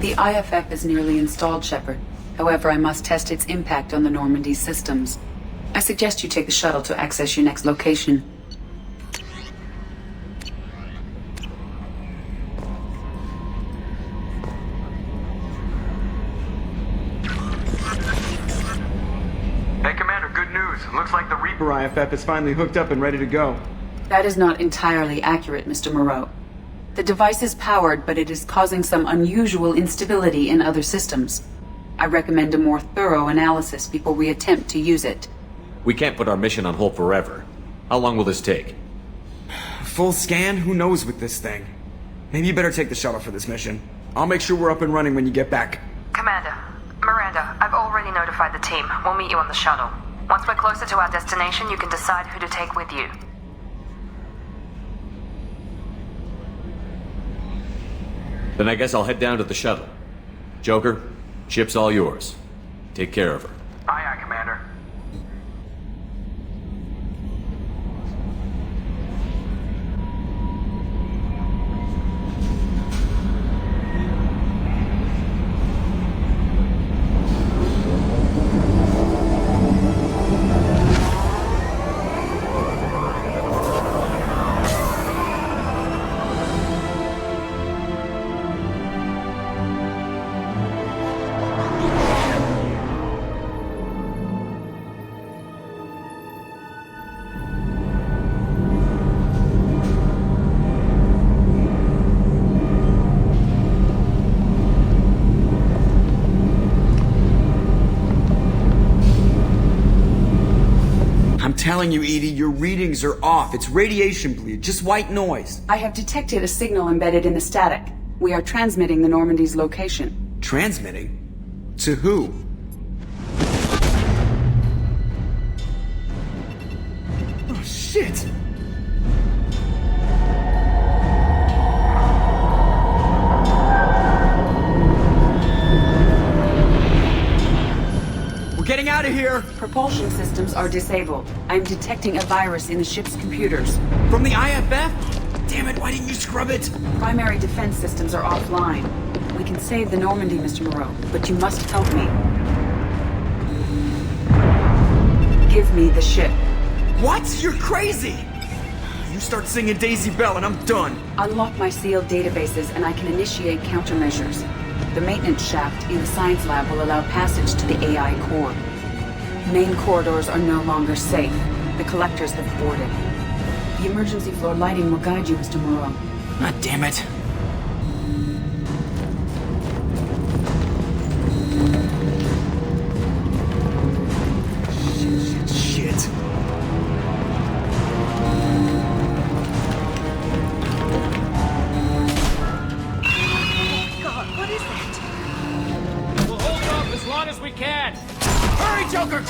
The IFF is nearly installed, Shepard. However, I must test its impact on the Normandy systems. I suggest you take the shuttle to access your next location. Hey, Commander, good news. Looks like the Reaper IFF is finally hooked up and ready to go. That is not entirely accurate, Mr. Moreau. The device is powered, but it is causing some unusual instability in other systems. I recommend a more thorough analysis before we attempt to use it. We can't put our mission on hold forever. How long will this take? Full scan? Who knows with this thing? Maybe you better take the shuttle for this mission. I'll make sure we're up and running when you get back. Commander, Miranda, I've already notified the team. We'll meet you on the shuttle. Once we're closer to our destination, you can decide who to take with you. Then I guess I'll head down to the shuttle. Joker, ship's all yours. Take care of her. Aye, aye, Commander. I'm telling you, Edie, your readings are off. It's radiation bleed, just white noise. I have detected a signal embedded in the static. We are transmitting the Normandy's location. Transmitting? To who? Oh, shit! We're getting out of here! Propulsion systems are disabled. I'm detecting a virus in the ship's computers. From the IFF? Damn it, why didn't you scrub it? Primary defense systems are offline. We can save the Normandy, Mr. Moreau, but you must help me. Give me the ship. What? You're crazy! You start singing Daisy Bell and I'm done. Unlock my sealed databases and I can initiate countermeasures. The maintenance shaft in the science lab will allow passage to the AI core. Main corridors are no longer safe. The collectors have boarded. The emergency floor lighting will guide you, Mr. Moreau. Ah, damn it. Shit. God, what is that? We'll hold off as long as we can. Hurry, Joker, go!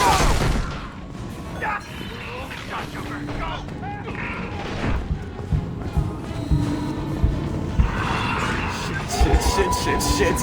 Joker, go! Shit.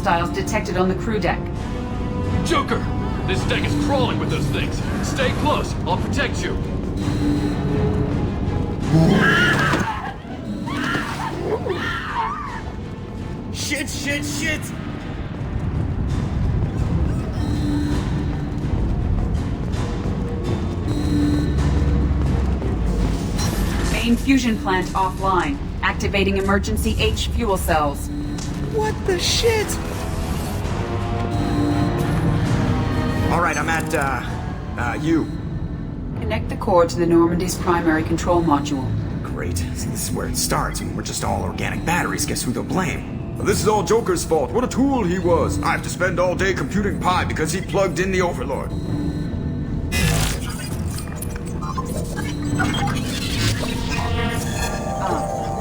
hostiles detected on the crew deck. Joker! This deck is crawling with those things. Stay close. I'll protect you. Shit, shit, shit! Main fusion plant offline. Activating emergency H fuel cells. What the shit? Alright, I'm at, U. Connect the core to the Normandy's primary control module. Great. See, this is where it starts. I mean, we're just all organic batteries. Guess who they'll blame? This is all Joker's fault. What a tool he was. I have to spend all day computing pi because he plugged in the Overlord.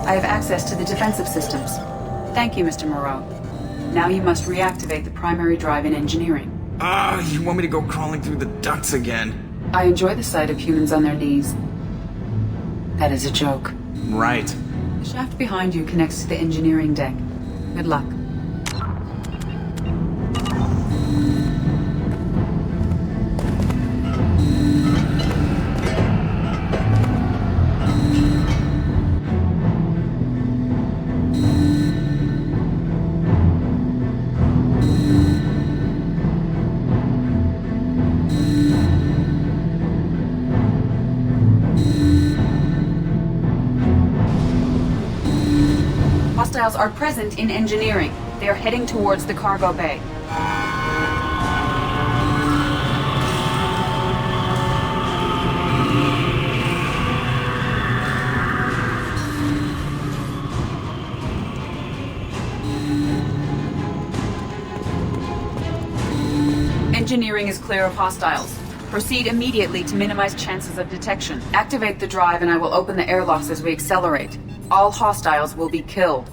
I have access to the defensive systems. Thank you, Mr. Moreau. Now you must reactivate the primary drive in engineering. You want me to go crawling through the ducts again? I enjoy the sight of humans on their knees. That is a joke. Right. The shaft behind you connects to the engineering deck. Good luck. Hostiles are present in engineering. They are heading towards the cargo bay. Engineering is clear of hostiles. Proceed immediately to minimize chances of detection. Activate the drive and I will open the airlocks as we accelerate. All hostiles will be killed.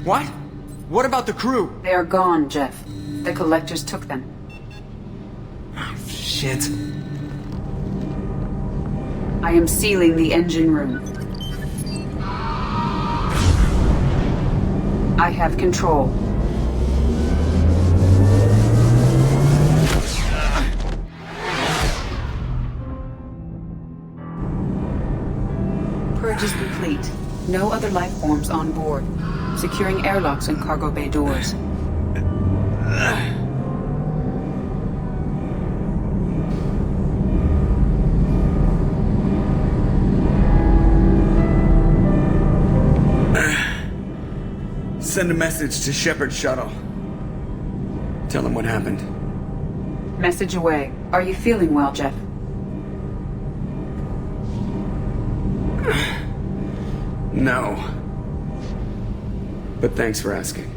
What? What about the crew? They are gone, Jeff. The collectors took them. Oh, shit. I am sealing the engine room. I have control. Purge is complete. No other life forms on board. Securing airlocks and cargo bay doors. Send a message to Shepard's shuttle. Tell him what happened. Message away. Are you feeling well, Jeff? No. But thanks for asking.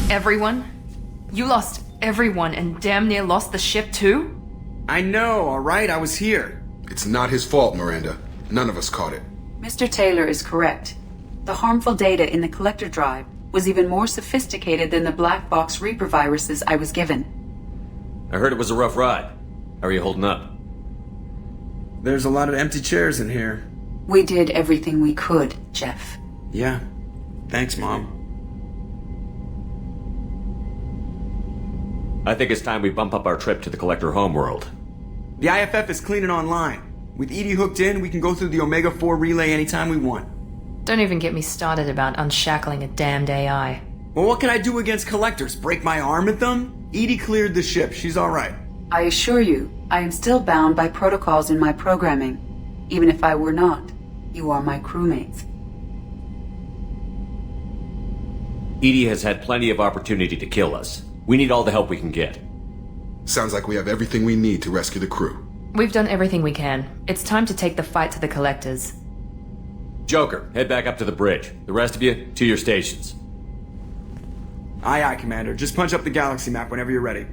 Everyone? You lost everyone and damn near lost the ship too? I know, alright? I was here. It's not his fault, Miranda. None of us caught it. Mr. Taylor is correct. The harmful data in the collector drive was even more sophisticated than the black box Reaper viruses I was given. I heard it was a rough ride. How are you holding up? There's a lot of empty chairs in here. We did everything we could, Jeff. Yeah. Thanks, Mom. I think it's time we bump up our trip to the Collector homeworld. The IFF is clean and online. With Edie hooked in, we can go through the Omega-4 relay anytime we want. Don't even get me started about unshackling a damned AI. Well, what can I do against Collectors? Break my arm at them? Edie cleared the ship. She's alright. I assure you, I am still bound by protocols in my programming. Even if I were not, you are my crewmates. Edie has had plenty of opportunity to kill us. We need all the help we can get. Sounds like we have everything we need to rescue the crew. We've done everything we can. It's time to take the fight to the Collectors. Joker, head back up to the bridge. The rest of you, to your stations. Aye, aye, Commander. Just punch up the galaxy map whenever you're ready.